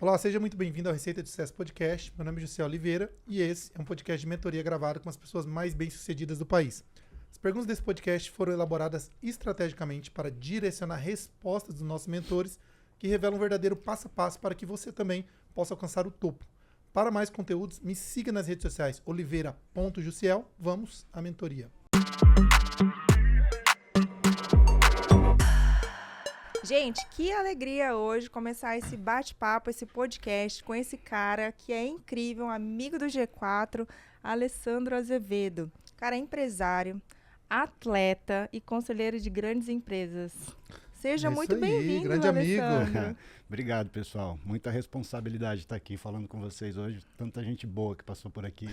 Olá, seja muito bem-vindo ao Receita de Sucesso Podcast. Meu nome é José Oliveira e esse é um podcast de mentoria gravado com as pessoas mais bem-sucedidas do país. As perguntas desse podcast foram elaboradas estrategicamente para direcionar respostas dos nossos mentores que revelam um verdadeiro passo a passo para que você também possa alcançar o topo. Para mais conteúdos, me siga nas redes sociais oliveira.jussiel. Vamos à mentoria. Gente, que alegria hoje começar esse bate-papo, esse podcast com esse cara que é incrível, um amigo do G4, Alessandro Azevedo. Cara, é empresário, atleta e conselheiro de grandes empresas. Seja muito bem-vindo, grande Alessandro. amigo. Obrigado, pessoal. Muita responsabilidade estar aqui falando com vocês hoje. Tanta gente boa que passou por aqui.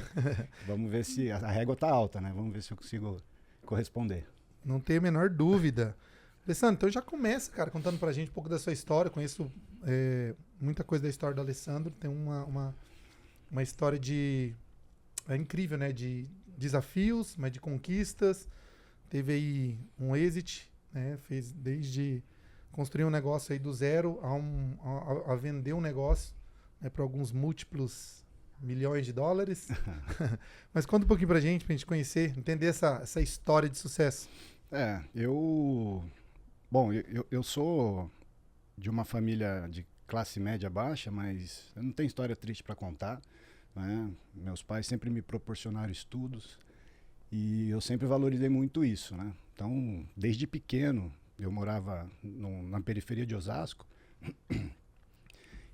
Vamos ver se a régua está alta, né? Vamos ver se eu consigo corresponder. Não tenho a menor dúvida. Alessandro, então já começa, cara, contando pra gente um pouco da sua história. Conheço muita coisa da história do Alessandro. Tem uma história incrível, né? De desafios, mas de conquistas. Teve aí um exit, né? Fez desde construir um negócio aí do zero a vender um negócio, né, para alguns múltiplos milhões de dólares. Mas conta um pouquinho pra gente conhecer, entender essa história de sucesso. Eu sou de uma família de classe média baixa, mas eu não tenho história triste para contar, né? Meus pais sempre me proporcionaram estudos e eu sempre valorizei muito isso, né? Então, desde pequeno, eu morava na periferia de Osasco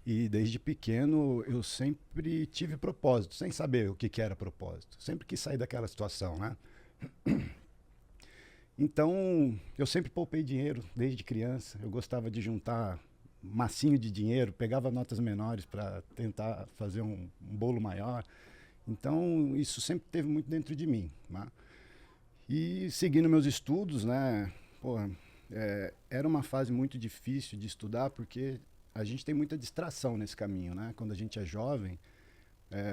e desde pequeno eu sempre tive propósito, sem saber o que era propósito. Sempre quis sair daquela situação, né? Então, eu sempre poupei dinheiro desde criança. Eu gostava de juntar massinho de dinheiro, pegava notas menores para tentar fazer um bolo maior. Então, isso sempre teve muito dentro de mim, né? E seguindo meus estudos, né? Era uma fase muito difícil de estudar porque a gente tem muita distração nesse caminho, né? Quando a gente é jovem.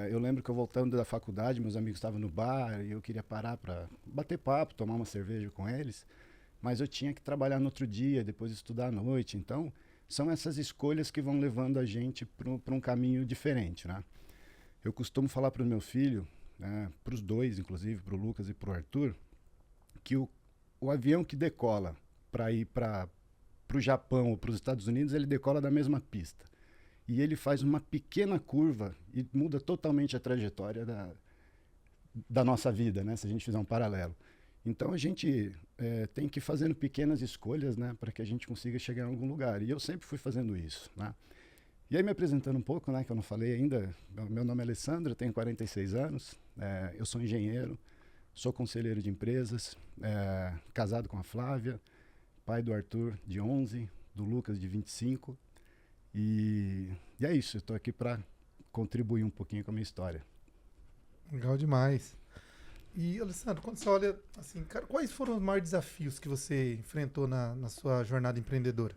Eu lembro que eu voltando da faculdade, meus amigos estavam no bar e eu queria parar para bater papo, tomar uma cerveja com eles, mas eu tinha que trabalhar no outro dia, depois estudar à noite. Então, são essas escolhas que vão levando a gente para um caminho diferente, né? Eu costumo falar para o meu filho, para os dois, inclusive, para o Lucas e para o Arthur, que o avião que decola para ir para o Japão ou para os Estados Unidos, ele decola da mesma pista. E ele faz uma pequena curva e muda totalmente a trajetória da nossa vida, né? Se a gente fizer um paralelo. Então a gente tem que ir fazendo pequenas escolhas, né? Para que a gente consiga chegar em algum lugar. E eu sempre fui fazendo isso, né? E aí me apresentando um pouco, né? Que eu não falei ainda. Meu nome é Alessandro, eu tenho 46 anos. Eu sou engenheiro, sou conselheiro de empresas, casado com a Flávia, pai do Arthur, de 11, do Lucas, de 25. E é isso, eu estou aqui para contribuir um pouquinho com a minha história. Legal demais. E, Alessandro, quando você olha, assim, cara, quais foram os maiores desafios que você enfrentou na sua jornada empreendedora?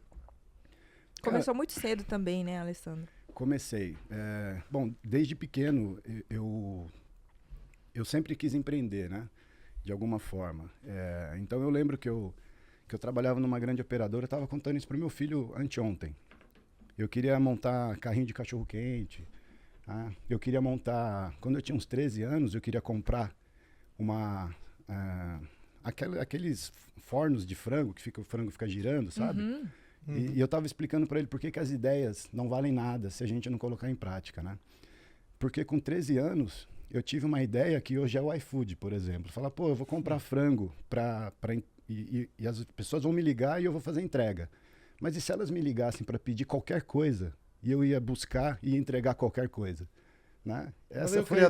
Começou muito cedo também, né, Alessandro? Comecei. Desde pequeno, eu sempre quis empreender, né? De alguma forma. Então, eu lembro que eu trabalhava numa grande operadora, eu estava contando isso para o meu filho anteontem. Eu queria montar carrinho de cachorro-quente. Eu queria montar... Quando eu tinha uns 13 anos, eu queria comprar aqueles fornos de frango, o frango fica girando, sabe? Uhum. E eu estava explicando para ele por que as ideias não valem nada se a gente não colocar em prática, né? Porque com 13 anos, eu tive uma ideia que hoje é o iFood, por exemplo. Falar, eu vou comprar frango e as pessoas vão me ligar e eu vou fazer entrega. Mas e se elas me ligassem para pedir qualquer coisa e eu ia buscar e entregar qualquer coisa? Né? Essa foi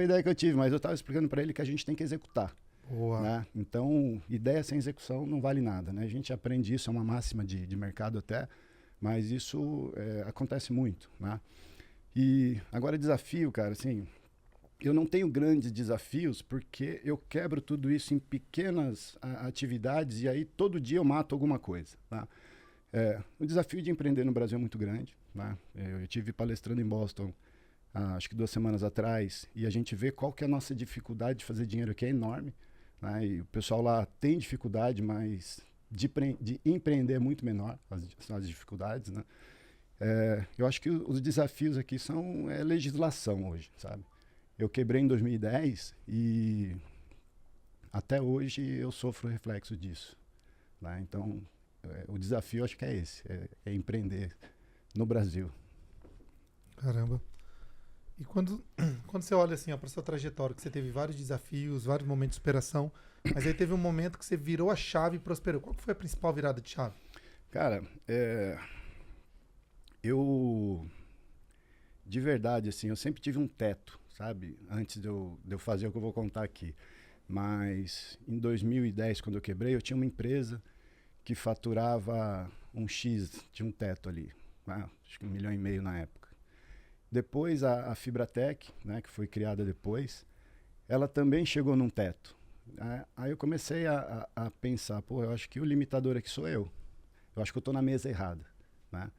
a ideia que eu tive, mas eu estava explicando para ele que a gente tem que executar. Né? Então, ideia sem execução não vale nada. Né? A gente aprende isso, é uma máxima de mercado até, mas isso acontece muito. Né? E agora desafio, cara, assim... Eu não tenho grandes desafios porque eu quebro tudo isso em pequenas atividades e aí todo dia eu mato alguma coisa. Tá? O desafio de empreender no Brasil é muito grande. Né? Eu estive palestrando em Boston acho que 2 semanas atrás e a gente vê qual que é a nossa dificuldade de fazer dinheiro aqui, é enorme. Né? E o pessoal lá tem dificuldade, mas de empreender é muito menor as dificuldades. Né? Eu acho que os desafios aqui são legislação hoje, sabe? Eu quebrei em 2010 e até hoje eu sofro reflexo disso, né? Então, o desafio acho que é esse, é empreender no Brasil. Caramba. E quando você olha assim, para sua trajetória, que você teve vários desafios, vários momentos de superação, mas aí teve um momento que você virou a chave e prosperou. Qual que foi a principal virada de chave? Cara, eu de verdade, assim, eu sempre tive um teto, sabe? Antes de eu fazer o que eu vou contar aqui. Mas em 2010, quando eu quebrei, eu tinha uma empresa que faturava um X, tinha um teto ali, né? Acho que 1,5 milhão na época. Depois a Fibratec, né, que foi criada depois, ela também chegou num teto, né? Aí eu comecei a pensar, pô, eu acho que o limitador aqui sou eu. Eu acho que eu estou na mesa errada, né?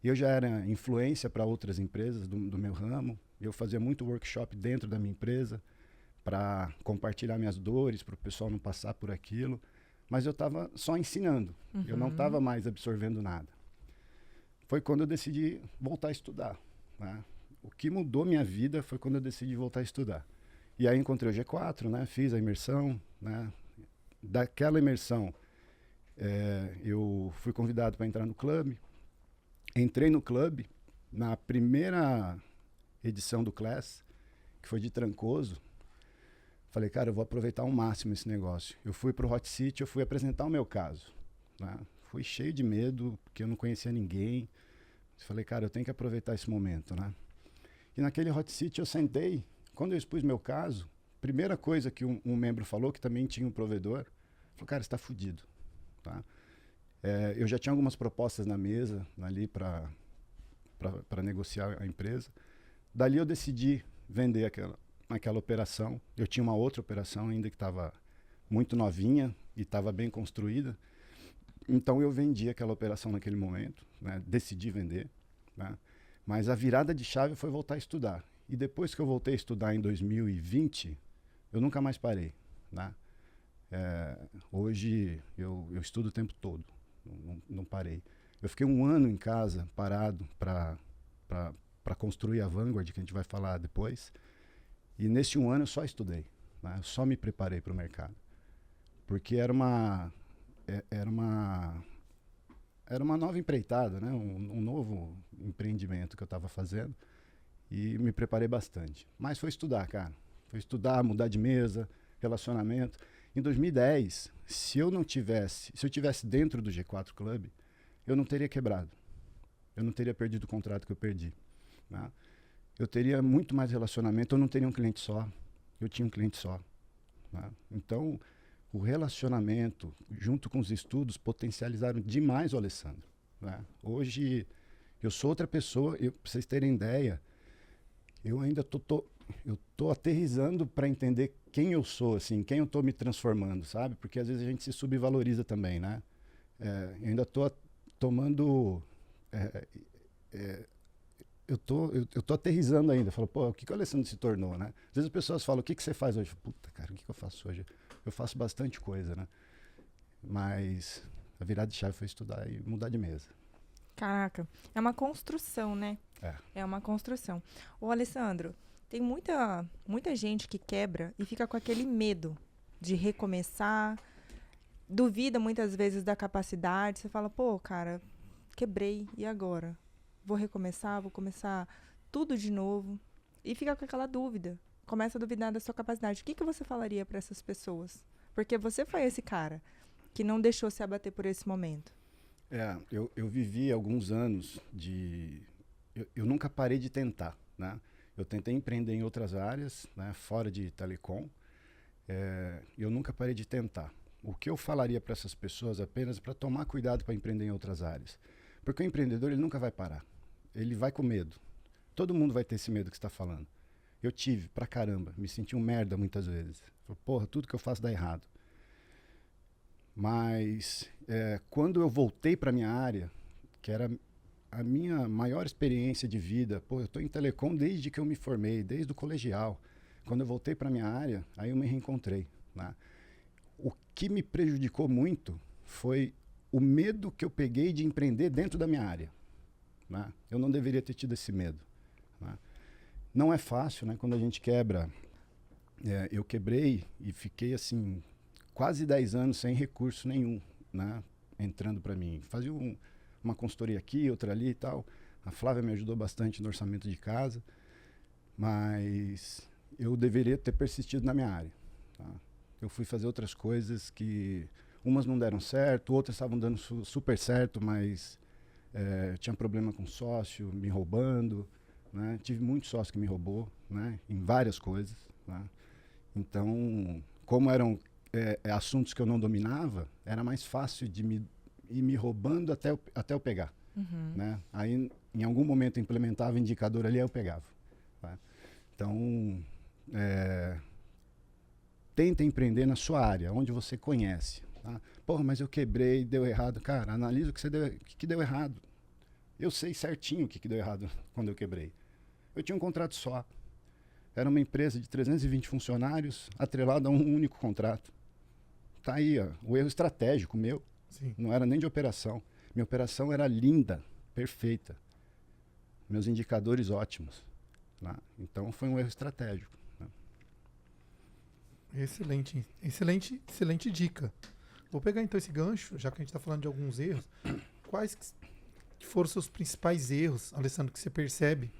E eu já era influência para outras empresas do meu ramo. Eu fazia muito workshop dentro da minha empresa para compartilhar minhas dores, para o pessoal não passar por aquilo. Mas eu estava só ensinando. Uhum. Eu não estava mais absorvendo nada. Foi quando eu decidi voltar a estudar, né? O que mudou minha vida foi quando eu decidi voltar a estudar. E aí encontrei o G4, né? Fiz a imersão, né? Daquela imersão, eu fui convidado para entrar no clube. Entrei no clube na primeira edição do Class, que foi de Trancoso. Falei, cara, eu vou aproveitar ao máximo esse negócio. Eu fui pro Hot City, eu fui apresentar o meu caso, né? Fui cheio de medo, porque eu não conhecia ninguém. Falei, cara, eu tenho que aproveitar esse momento, né? E naquele Hot City eu sentei, quando eu expus meu caso, primeira coisa que um membro falou, que também tinha um provedor, falou, cara, você tá fudido, tá? Eu já tinha algumas propostas na mesa, ali para negociar a empresa. Dali eu decidi vender aquela operação. Eu tinha uma outra operação ainda que estava muito novinha e estava bem construída. Então eu vendi aquela operação naquele momento, né? Decidi vender, né? Mas a virada de chave foi voltar a estudar. E depois que eu voltei a estudar em 2020, eu nunca mais parei, né? Hoje eu estudo o tempo todo. Não parei. Eu fiquei 1 ano em casa, parado, para construir a Vanguard, que a gente vai falar depois. E nesse 1 ano eu só estudei, né? Eu só me preparei para o mercado. Porque era uma nova empreitada, né? Um novo empreendimento que eu estava fazendo. E me preparei bastante. Mas foi estudar, cara. Foi estudar, mudar de mesa, relacionamento. Em 2010, se eu tivesse dentro do G4 Club, eu não teria quebrado. Eu não teria perdido o contrato que eu perdi, né? Eu teria muito mais relacionamento, eu não teria um cliente só. Eu tinha um cliente só, né? Então, o relacionamento, junto com os estudos, potencializaram demais o Alessandro, né? Hoje, eu sou outra pessoa, para vocês terem ideia, eu ainda tô aterrissando para entender quem eu sou, assim, quem eu tô me transformando, sabe? Porque às vezes a gente se subvaloriza também, né? Eu ainda tô tomando... eu tô aterrissando ainda. Falo, pô, o que o Alessandro se tornou, né? Às vezes as pessoas falam, o que você faz hoje? Puta, cara, o que eu faço hoje? Eu faço bastante coisa, né? Mas a virada de chave foi estudar e mudar de mesa. Caraca, é uma construção, né? É uma construção. Ô, Alessandro, tem muita gente que quebra e fica com aquele medo de recomeçar, duvida muitas vezes da capacidade. Você fala, pô, cara, quebrei, e agora? Vou recomeçar, vou começar tudo de novo. E fica com aquela dúvida. Começa a duvidar da sua capacidade. O que você falaria para essas pessoas? Porque você foi esse cara que não deixou se abater por esse momento. Eu vivi alguns anos de... Eu nunca parei de tentar, né? Eu tentei empreender em outras áreas, né, fora de telecom. Eu nunca parei de tentar. O que eu falaria para essas pessoas apenas para tomar cuidado para empreender em outras áreas? Porque o empreendedor ele nunca vai parar. Ele vai com medo. Todo mundo vai ter esse medo que você está falando. Eu tive, pra caramba. Me senti um merda muitas vezes. Falei, porra, tudo que eu faço dá errado. Mas quando eu voltei para minha área, que era a minha maior experiência de vida, pô, eu estou em telecom desde que eu me formei, desde o colegial. Quando eu voltei para minha área, aí eu me reencontrei, né? O que me prejudicou muito foi o medo que eu peguei de empreender dentro da minha área. né? Eu não deveria ter tido esse medo, né? Não é fácil, né? Quando a gente quebra, eu quebrei e fiquei assim quase 10 anos sem recurso nenhum, né? Entrando para mim. Fazia uma consultoria aqui, outra ali e tal. A Flávia me ajudou bastante no orçamento de casa, mas eu deveria ter persistido na minha área, tá? Eu fui fazer outras coisas que umas não deram certo, outras estavam dando super certo, mas tinha problema com sócio, me roubando, né? Tive muito sócio que me roubou, né? Em várias coisas, né? Então, como eram assuntos que eu não dominava, era mais fácil de ir me roubando até eu pegar, né? Aí, em algum momento, implementava o indicador ali, aí eu pegava, tá? Então, tenta empreender na sua área, onde você conhece, tá? Porra, mas eu quebrei, deu errado. Cara, analisa o que deu errado. Eu sei certinho o que deu errado quando eu quebrei. Eu tinha um contrato só. Era uma empresa de 320 funcionários, atrelada a um único contrato. Tá aí, ó, o erro estratégico meu. Sim. Não era nem de operação. Minha operação era linda, perfeita. Meus indicadores ótimos, né? Então foi um erro estratégico, né? Excelente, excelente dica. Vou pegar então esse gancho, já que a gente está falando de alguns erros. Quais que foram os seus principais erros, Alessandro, que você percebe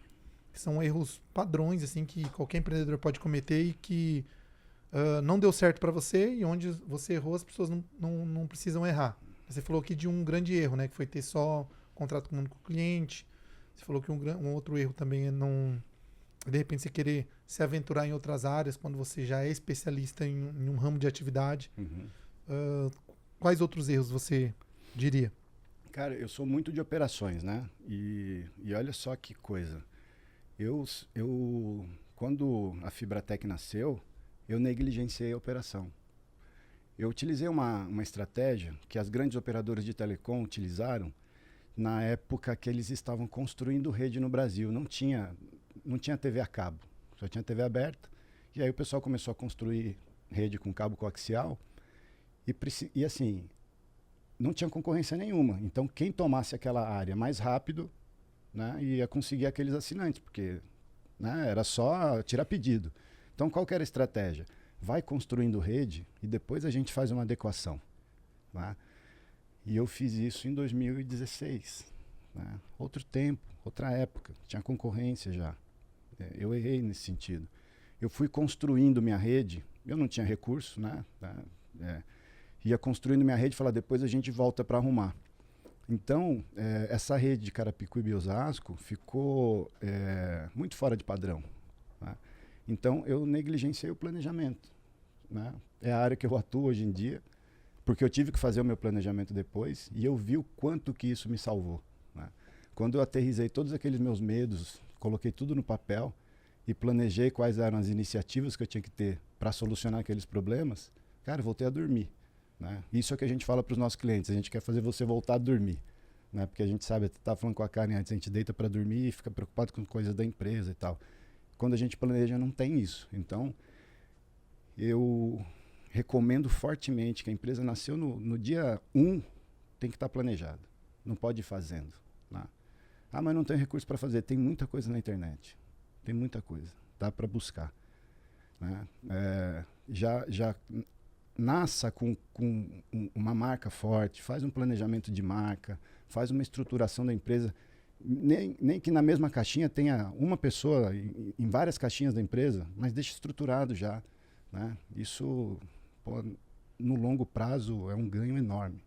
que são erros padrões, assim, que qualquer empreendedor pode cometer e que não deu certo para você e onde você errou, as pessoas não precisam errar? Você falou aqui de um grande erro, né, que foi ter só contrato com um único cliente. Você falou que um outro erro também é não, de repente, você querer se aventurar em outras áreas quando você já é especialista em um ramo de atividade. Quais outros erros você diria? Cara, eu sou muito de operações, né? E olha só que coisa. Quando a Fibratec nasceu, eu negligenciei a operação. Eu utilizei uma estratégia que as grandes operadoras de telecom utilizaram na época que eles estavam construindo rede no Brasil. Não tinha TV a cabo, só tinha TV aberta. E aí o pessoal começou a construir rede com cabo coaxial e assim, não tinha concorrência nenhuma. Então quem tomasse aquela área mais rápido, né, ia conseguir aqueles assinantes, porque, né, era só tirar pedido. Então qual que era a estratégia? Vai construindo rede e depois a gente faz uma adequação, né? E eu fiz isso em 2016, né? Outro tempo, outra época, tinha concorrência já. Eu errei nesse sentido. Eu fui construindo minha rede, eu não tinha recurso, né? Ia construindo minha rede e falar, depois a gente volta para arrumar. Então, essa rede de Carapicuíba e Osasco ficou muito fora de padrão, né? Então, eu negligenciei o planejamento, né? É a área que eu atuo hoje em dia, porque eu tive que fazer o meu planejamento depois e eu vi o quanto que isso me salvou, né? Quando eu aterrissei todos aqueles meus medos, coloquei tudo no papel e planejei quais eram as iniciativas que eu tinha que ter para solucionar aqueles problemas, cara, eu voltei a dormir, né? Isso é o que a gente fala para os nossos clientes, a gente quer fazer você voltar a dormir, né? Porque a gente sabe, eu estava falando com a Karen antes, a gente deita para dormir e fica preocupado com coisas da empresa e tal. Quando a gente planeja, não tem isso. Então, eu recomendo fortemente que a empresa nasceu no dia 1, tem que estar planejada. Não pode ir fazendo, né? Ah, mas não tem recurso para fazer. Tem muita coisa na internet. Tem muita coisa. Dá para buscar, né? Já nasça com uma marca forte, faz um planejamento de marca, faz uma estruturação da empresa. Nem que na mesma caixinha tenha uma pessoa em várias caixinhas da empresa, mas deixa estruturado já, né? Isso, pô, no longo prazo é um ganho enorme.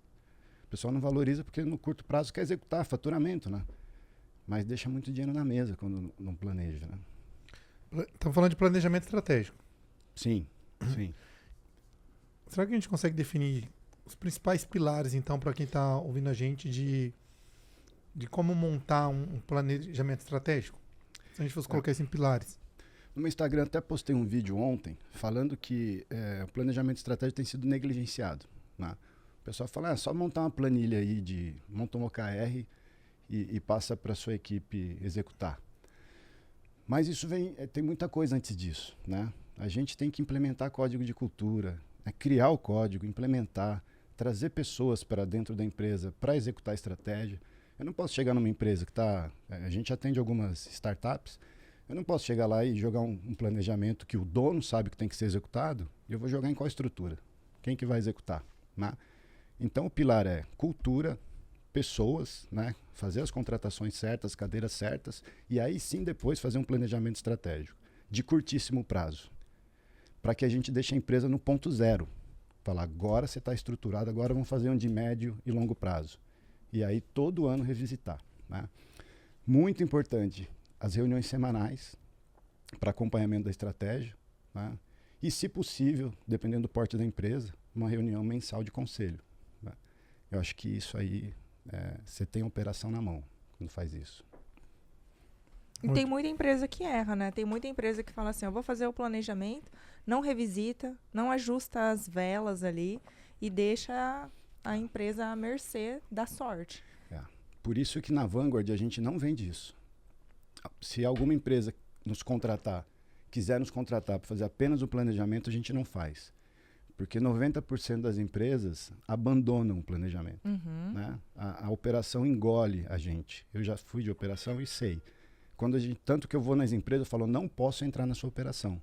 O pessoal não valoriza porque no curto prazo quer executar faturamento, né? Mas deixa muito dinheiro na mesa quando não planeja, né? Estamos falando de planejamento estratégico. Sim, sim. Será que a gente consegue definir os principais pilares, então, para quem está ouvindo a gente, de como montar um planejamento estratégico? Se a gente fosse colocar isso em pilares. No meu Instagram até postei um vídeo ontem falando que o planejamento estratégico tem sido negligenciado, né? O pessoal fala, só montar uma planilha aí, monta um OKR e passa para a sua equipe executar. Mas isso tem muita coisa antes disso, né? A gente tem que implementar código de cultura, né? Criar o código, implementar, trazer pessoas para dentro da empresa para executar a estratégia. Eu não posso chegar numa empresa que está... A gente atende algumas startups. Eu não posso chegar lá e jogar um planejamento que o dono sabe que tem que ser executado e eu vou jogar em qual estrutura? Quem que vai executar? Né? Então, o pilar é cultura, pessoas, né? Fazer as contratações certas, cadeiras certas, e aí sim depois fazer um planejamento estratégico de curtíssimo prazo, para que a gente deixe a empresa no ponto zero. Falar, agora você está estruturado, agora vamos fazer um de médio e longo prazo. E aí todo ano revisitar. Né? Muito importante, as reuniões semanais para acompanhamento da estratégia, né? E, se possível, dependendo do porte da empresa, uma reunião mensal de conselho. Né? Eu acho que isso aí, você tem a operação na mão quando faz isso. E tem muita empresa que erra, né? Tem muita empresa que fala assim, eu vou fazer o planejamento, não revisita, não ajusta as velas ali e deixa a empresa à mercê da sorte. Por isso que na Vanguard a gente não vende isso. Se alguma empresa quiser nos contratar para fazer apenas o planejamento, a gente não faz. Porque 90% das empresas abandonam o planejamento. Né? A operação engole a gente. Eu já fui de operação e sei. Tanto que eu vou nas empresas, eu falo, não posso entrar na sua operação.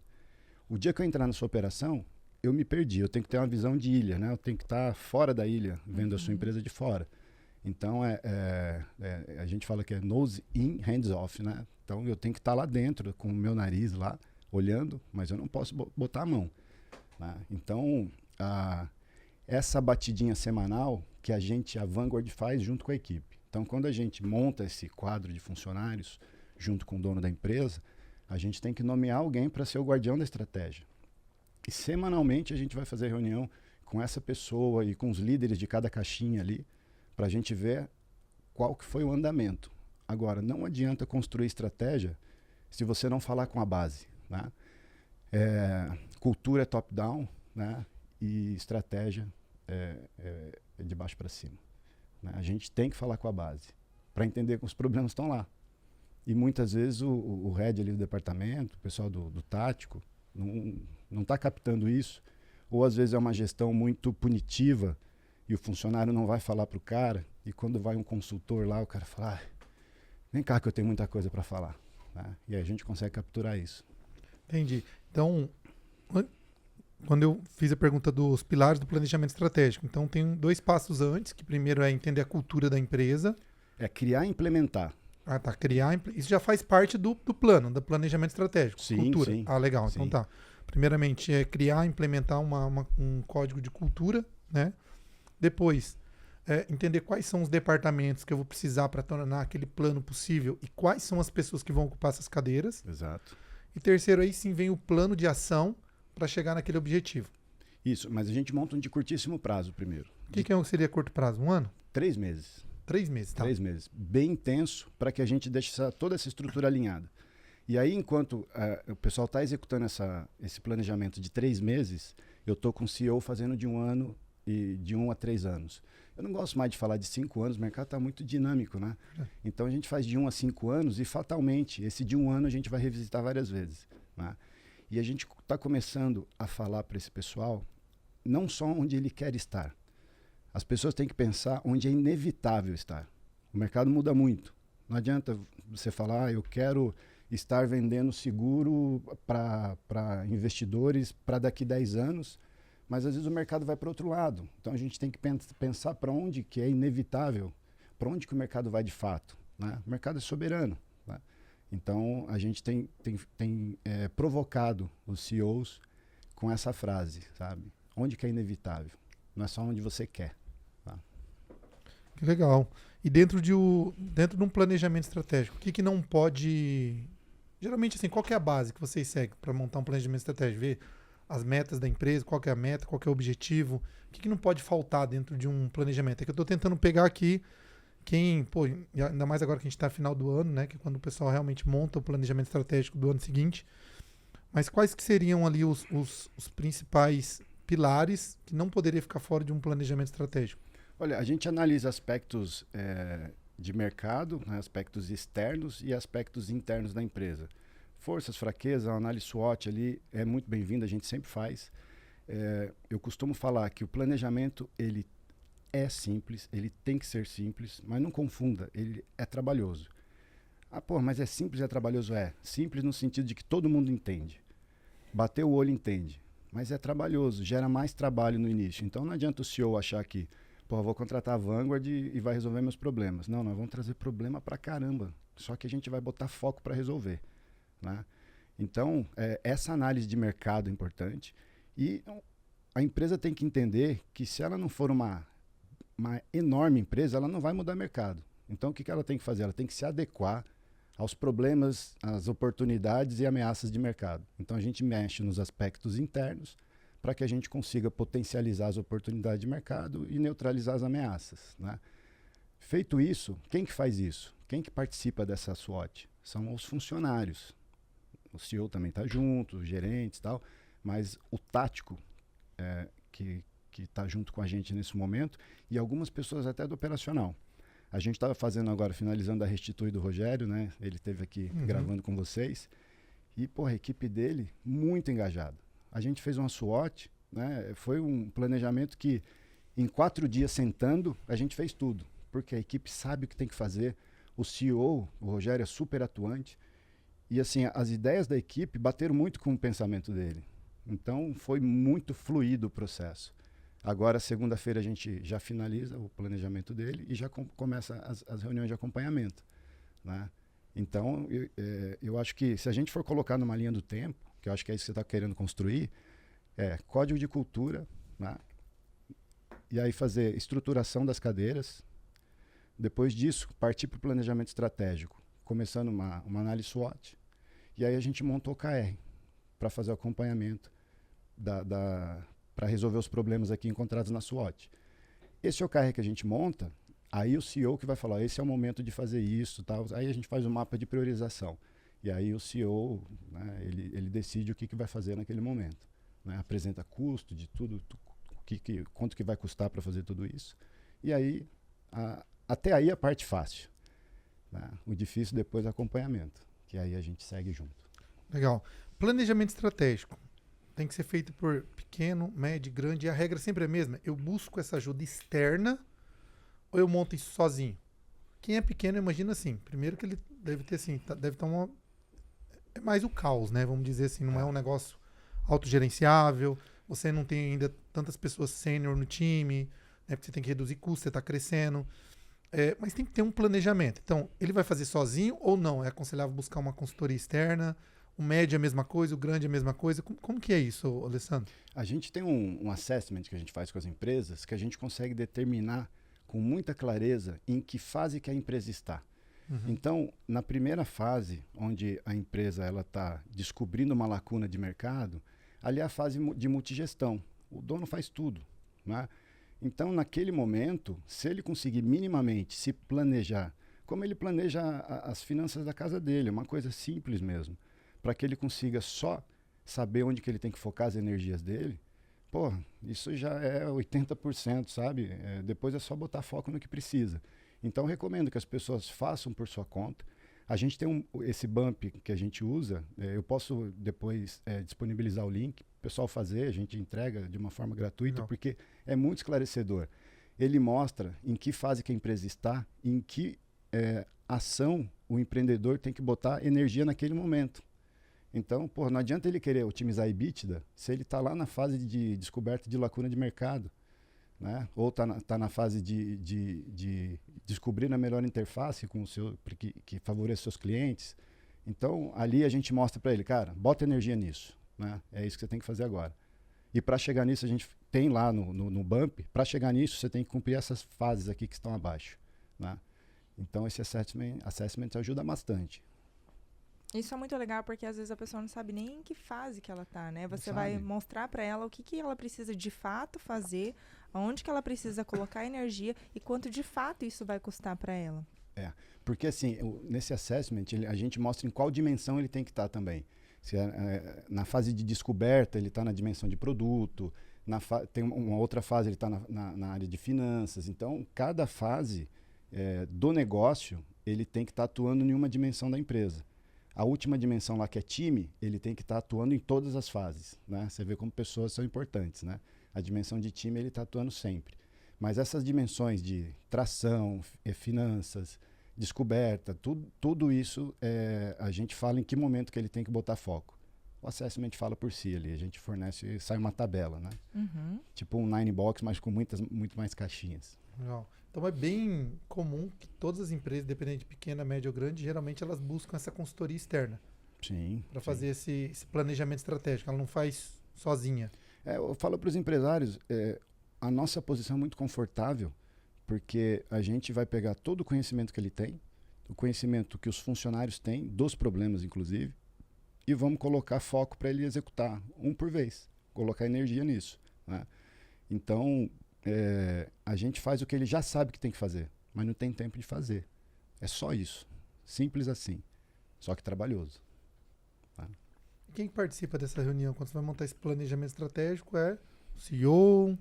O dia que eu entrar na sua operação, eu me perdi. Eu tenho que ter uma visão de ilha, né? Eu tenho que estar fora da ilha, vendo a sua empresa de fora. Então, a gente fala que é nose in, hands off, né? Então, eu tenho que estar lá dentro, com o meu nariz lá, olhando, mas eu não posso botar a mão. Né? Então, essa batidinha semanal que a Vanguard faz junto com a equipe. Então, quando a gente monta esse quadro de funcionários, junto com o dono da empresa, a gente tem que nomear alguém para ser o guardião da estratégia. E semanalmente a gente vai fazer reunião com essa pessoa e com os líderes de cada caixinha ali, para a gente ver qual que foi o andamento. Agora, não adianta construir estratégia se você não falar com a base. Né? Cultura é top-down, né? E estratégia é de baixo para cima. Né? A gente tem que falar com a base para entender que os problemas estão lá. E muitas vezes o head ali do departamento, o pessoal do tático, não está captando isso. Ou às vezes é uma gestão muito punitiva e o funcionário não vai falar para o cara. E quando vai um consultor lá, o cara fala, vem cá que eu tenho muita coisa para falar. Né? E aí a gente consegue capturar isso. Entendi. Então, quando eu fiz a pergunta dos pilares do planejamento estratégico, então tem 2 passos antes, que primeiro é entender a cultura da empresa. É criar e implementar. Ah, tá. Isso já faz parte do plano, do planejamento estratégico. Sim, cultura. sim. Ah, legal. Sim. Então tá. Primeiramente é criar e implementar um código de cultura, né? Depois, entender quais são os departamentos que eu vou precisar para tornar aquele plano possível e quais são as pessoas que vão ocupar essas cadeiras. Exato. E terceiro, aí sim vem o plano de ação para chegar naquele objetivo. Isso, mas a gente monta um de curtíssimo prazo primeiro. O que seria curto prazo? 1 ano? 3 meses. 3 meses, tá? 3 meses. Bem intenso para que a gente deixe toda essa estrutura alinhada. E aí, enquanto o pessoal está executando esse planejamento de 3 meses, eu estou com o CEO fazendo de 1 ano e de 1 a 3 anos. Eu não gosto mais de falar de 5 anos, o mercado está muito dinâmico, né? Então a gente faz de 1 a 5 anos e fatalmente esse de 1 ano a gente vai revisitar várias vezes. Né? E a gente está começando a falar para esse pessoal não só onde ele quer estar. As pessoas têm que pensar onde é inevitável estar. O mercado muda muito. Não adianta você falar, eu quero estar vendendo seguro para investidores para daqui 10 anos, mas às vezes o mercado vai para outro lado. Então a gente tem que pensar para onde que é inevitável, para onde que o mercado vai de fato. Né? O mercado é soberano. Né? Então a gente tem provocado os CEOs com essa frase, sabe? Onde que é inevitável, não é só onde você quer. Tá? Que legal. E dentro de um planejamento estratégico, o que não pode... Geralmente, assim, qual que é a base que vocês seguem para montar um planejamento estratégico? Ver as metas da empresa, qual que é a meta, qual que é o objetivo, o que não pode faltar dentro de um planejamento? É que eu estou tentando pegar aqui ainda mais agora que a gente está no final do ano, né? Que é quando o pessoal realmente monta o planejamento estratégico do ano seguinte. Mas quais que seriam ali os principais pilares que não poderia ficar fora de um planejamento estratégico? Olha, a gente analisa aspectos de mercado, né, aspectos externos e aspectos internos da empresa. Forças, fraquezas, a análise SWOT ali é muito bem-vinda, a gente sempre faz. Eu costumo falar que o planejamento, ele é simples, ele tem que ser simples, mas não confunda, ele é trabalhoso. Ah, pô, mas é simples e é trabalhoso? É. Simples no sentido de que todo mundo entende. Bater o olho entende. Mas é trabalhoso, gera mais trabalho no início. Então não adianta o CEO achar que, pô, eu vou contratar a Vanguard e vai resolver meus problemas. Não, nós vamos trazer problema pra caramba. Só que a gente vai botar foco para resolver, né? Então, essa análise de mercado é importante. E a empresa tem que entender que se ela não for uma enorme empresa, ela não vai mudar mercado. Então, o que ela tem que fazer? Ela tem que se adequar aos problemas, às oportunidades e ameaças de mercado. Então, a gente mexe nos aspectos internos para que a gente consiga potencializar as oportunidades de mercado e neutralizar as ameaças, né? Feito isso, quem que faz isso? Quem que participa dessa SWOT? São os funcionários. O CEO também está junto, os gerentes e tal, mas o tático que está junto com a gente nesse momento e algumas pessoas até do operacional. A gente estava fazendo agora, finalizando a Restitui do Rogério, né? Ele esteve aqui gravando com vocês. E, porra, a equipe dele, muito engajada. A gente fez uma SWOT, né? Foi um planejamento que, em 4 dias sentando, a gente fez tudo. Porque a equipe sabe o que tem que fazer. O CEO, o Rogério, é super atuante. E, assim, as ideias da equipe bateram muito com o pensamento dele. Então, foi muito fluido o processo. Agora, segunda-feira, a gente já finaliza o planejamento dele e já começa as reuniões de acompanhamento, né? Então, eu acho que se a gente for colocar numa linha do tempo, que eu acho que é isso que você está querendo construir, código de cultura, né? E aí fazer estruturação das cadeiras. Depois disso, partir para o planejamento estratégico, começando uma análise SWOT. E aí a gente montou o KR para fazer o acompanhamento para resolver os problemas aqui encontrados na SWOT. Esse é o KR que a gente monta, aí o CEO que vai falar, esse é o momento de fazer isso, tal. Aí a gente faz o mapa de priorização. E aí o CEO, né, ele decide o que vai fazer naquele momento, né? Apresenta custo de tudo, quanto que vai custar para fazer tudo isso. E aí, até aí a parte fácil, né? O difícil depois é o acompanhamento, que aí a gente segue junto. Legal. Planejamento estratégico. Tem que ser feito por pequeno, médio, grande. E a regra sempre é a mesma. Eu busco essa ajuda externa ou eu monto isso sozinho? Quem é pequeno, imagina assim. Primeiro que ele deve ter assim, deve estar é mais o caos, né? Vamos dizer assim, não é um negócio autogerenciável. Você não tem ainda tantas pessoas sênior no time, né? Porque você tem que reduzir custos, você está crescendo. Mas tem que ter um planejamento. Então, ele vai fazer sozinho ou não? É aconselhável buscar uma consultoria externa? O médio é a mesma coisa, o grande é a mesma coisa. Como que é isso, Alessandro? A gente tem um assessment que a gente faz com as empresas que a gente consegue determinar com muita clareza em que fase que a empresa está. Então, na primeira fase, onde a empresa está descobrindo uma lacuna de mercado, ali é a fase de multigestão. O dono faz tudo, né? Então, naquele momento, se ele conseguir minimamente se planejar, como ele planeja as finanças da casa dele, uma coisa simples mesmo, para que ele consiga só saber onde que ele tem que focar as energias dele, pô, isso já é 80%, sabe? Depois é só botar foco no que precisa. Então, eu recomendo que as pessoas façam por sua conta. A gente tem esse bump que a gente usa, eu posso depois disponibilizar o link, o pessoal fazer, a gente entrega de uma forma gratuita, porque é muito esclarecedor. Ele mostra em que fase que a empresa está, em que ação o empreendedor tem que botar energia naquele momento. Então, pô, não adianta ele querer otimizar a EBITDA se ele está lá na fase de descoberta de lacuna de mercado, né? Ou está na fase de descobrir a melhor interface com que favoreça seus clientes. Então, ali a gente mostra para ele, cara, bota energia nisso, né? É isso que você tem que fazer agora. E para chegar nisso, a gente tem lá no Bump, para chegar nisso, você tem que cumprir essas fases aqui que estão abaixo, né? Então, esse assessment ajuda bastante. Isso é muito legal porque às vezes a pessoa não sabe nem em que fase que ela tá, né? Você Não vai sabe. mostrar para ela o que ela precisa de fato fazer, aonde que ela precisa colocar energia e quanto de fato isso vai custar para ela. Porque assim, nesse assessment, a gente mostra em qual dimensão ele tem que estar também. Se na fase de descoberta, ele está na dimensão de produto, tem uma outra fase, ele está na área de finanças. Então, cada fase do negócio, ele tem que estar atuando em uma dimensão da empresa. A última dimensão lá, que é time, ele tem que estar atuando em todas as fases, né? Você vê como pessoas são importantes, né? A dimensão de time, ele está atuando sempre. Mas essas dimensões de tração, finanças, descoberta, tudo isso a gente fala em que momento que ele tem que botar foco. O assessment fala por si ali, a gente fornece, sai uma tabela, né? Tipo um 9-box, mas com muito mais caixinhas. Legal. Então é bem comum que todas as empresas, independente de pequena, média ou grande, geralmente elas buscam essa consultoria externa. Sim. Para fazer esse planejamento estratégico. Ela não faz sozinha. Eu falo para os empresários, a nossa posição é muito confortável, porque a gente vai pegar todo o conhecimento que ele tem, o conhecimento que os funcionários têm, dos problemas inclusive, e vamos colocar foco para ele executar, um por vez, colocar energia nisso, né? Então, a gente faz o que ele já sabe que tem que fazer, mas não tem tempo de fazer. É só isso, simples assim, só que trabalhoso. Tá? Quem participa dessa reunião, quando você vai montar esse planejamento estratégico, é o CEO?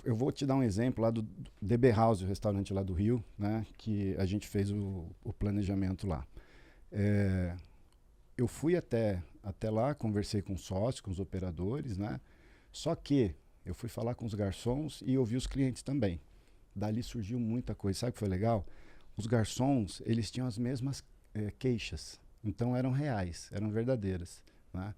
Eu vou te dar um exemplo lá do DB House, o restaurante lá do Rio, né, que a gente fez o planejamento lá. Eu fui até lá, conversei com os sócios, com os operadores, né, só que eu fui falar com os garçons e ouvi os clientes também. Dali surgiu muita coisa. Sabe o que foi legal? Os garçons, eles tinham as mesmas queixas, então eram reais, eram verdadeiras, né?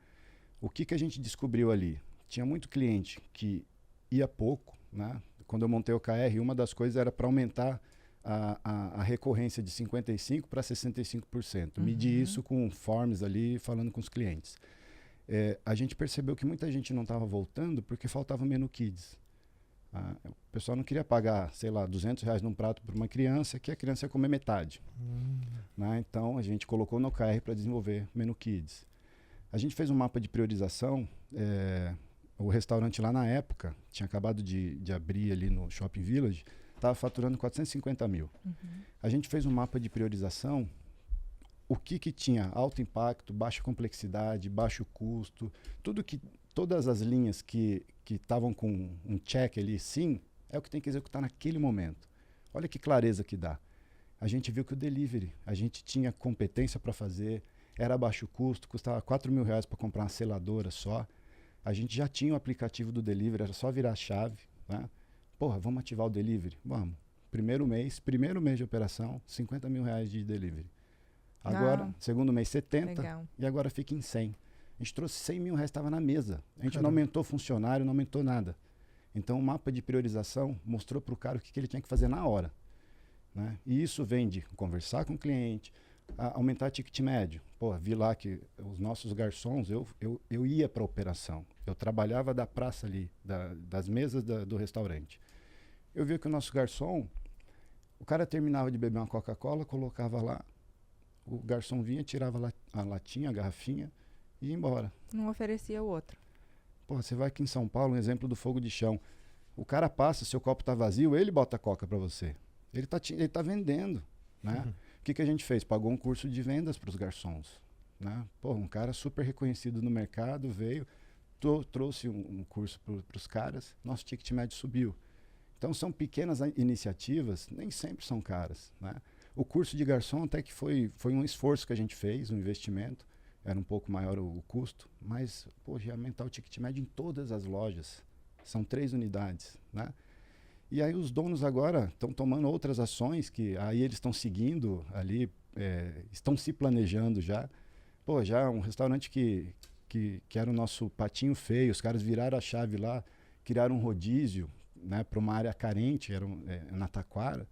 O que a gente descobriu ali? Tinha muito cliente que ia pouco, né? Quando eu montei o KR, uma das coisas era para aumentar a recorrência de 55% para 65%. Medi isso com forms ali, falando com os clientes. A gente percebeu que muita gente não estava voltando porque faltava menu kids. O pessoal não queria pagar, sei lá, R$200 num prato para uma criança, que a criança ia comer metade. Né? Então, a gente colocou no OKR para desenvolver menu kids. A gente fez um mapa de priorização. O restaurante lá na época, tinha acabado de abrir ali no Shopping Village, estava faturando 450 mil. A gente fez um mapa de priorização, o que tinha alto impacto, baixa complexidade, baixo custo, todas as linhas que estavam com um check ali, sim, é o que tem que executar naquele momento. Olha que clareza que dá. A gente viu que o delivery, a gente tinha competência para fazer, era baixo custo, custava R$4.000 para comprar uma seladora só. A gente já tinha o aplicativo do delivery, era só virar a chave, né? Porra, vamos ativar o delivery? Vamos. Primeiro mês de operação, R$50 mil de delivery. Agora, segundo mês, 70, legal. E agora fica em 100. A gente trouxe 100 mil, estava na mesa. A gente não aumentou funcionário, não aumentou nada. Então, o mapa de priorização mostrou para o cara o que ele tinha que fazer na hora, né? E isso vem de conversar com o cliente, aumentar ticket médio. Pô, vi lá que os nossos garçons, eu ia para a operação. Eu trabalhava da praça ali, das mesas do restaurante. Eu vi que o nosso garçom, o cara terminava de beber uma Coca-Cola, colocava lá, o garçom vinha, tirava a latinha, a garrafinha e ia embora. Não oferecia o outro. Pô, você vai aqui em São Paulo, um exemplo do fogo de chão. O cara passa, seu copo tá vazio, ele bota a coca para você. Ele tá vendendo, né? O que a gente fez? Pagou um curso de vendas para os garçons, né? Pô, um cara super reconhecido no mercado veio, trouxe um curso para os caras, nosso ticket médio subiu. Então são pequenas iniciativas, nem sempre são caras, né? O curso de garçom até que foi um esforço que a gente fez, um investimento, era um pouco maior o custo, mas pô, já aumentar o ticket médio em todas as lojas, são 3 unidades, né? E aí os donos agora estão tomando outras ações que aí eles estão seguindo ali, estão se planejando já. Pô, já um restaurante que era o nosso patinho feio, os caras viraram a chave lá, criaram um rodízio, né, para uma área carente, era na Taquara.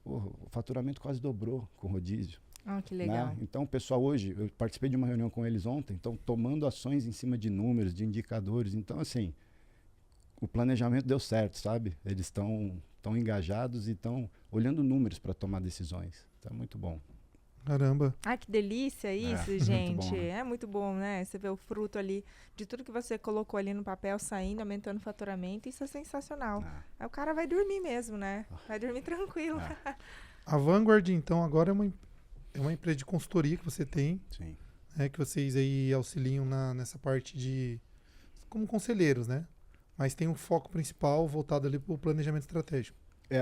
Pô, o faturamento quase dobrou com o rodízio. Ah, que legal. Né? Então o pessoal hoje, eu participei de uma reunião com eles ontem, estão tomando ações em cima de números, de indicadores. Então, assim, o planejamento deu certo, sabe? Eles estão engajados e estão olhando números para tomar decisões. Então é muito bom. Caramba. Ai, que delícia isso, gente. Muito bom, né? É muito bom, né? Você vê o fruto ali de tudo que você colocou ali no papel saindo, aumentando o faturamento. Isso é sensacional. Aí o cara vai dormir mesmo, né? Vai dormir tranquilo. A Vanguard, então, agora é uma empresa de consultoria que você tem. Sim. Que vocês aí auxiliam nessa parte como conselheiros, né? Mas tem um foco principal voltado ali para o planejamento estratégico.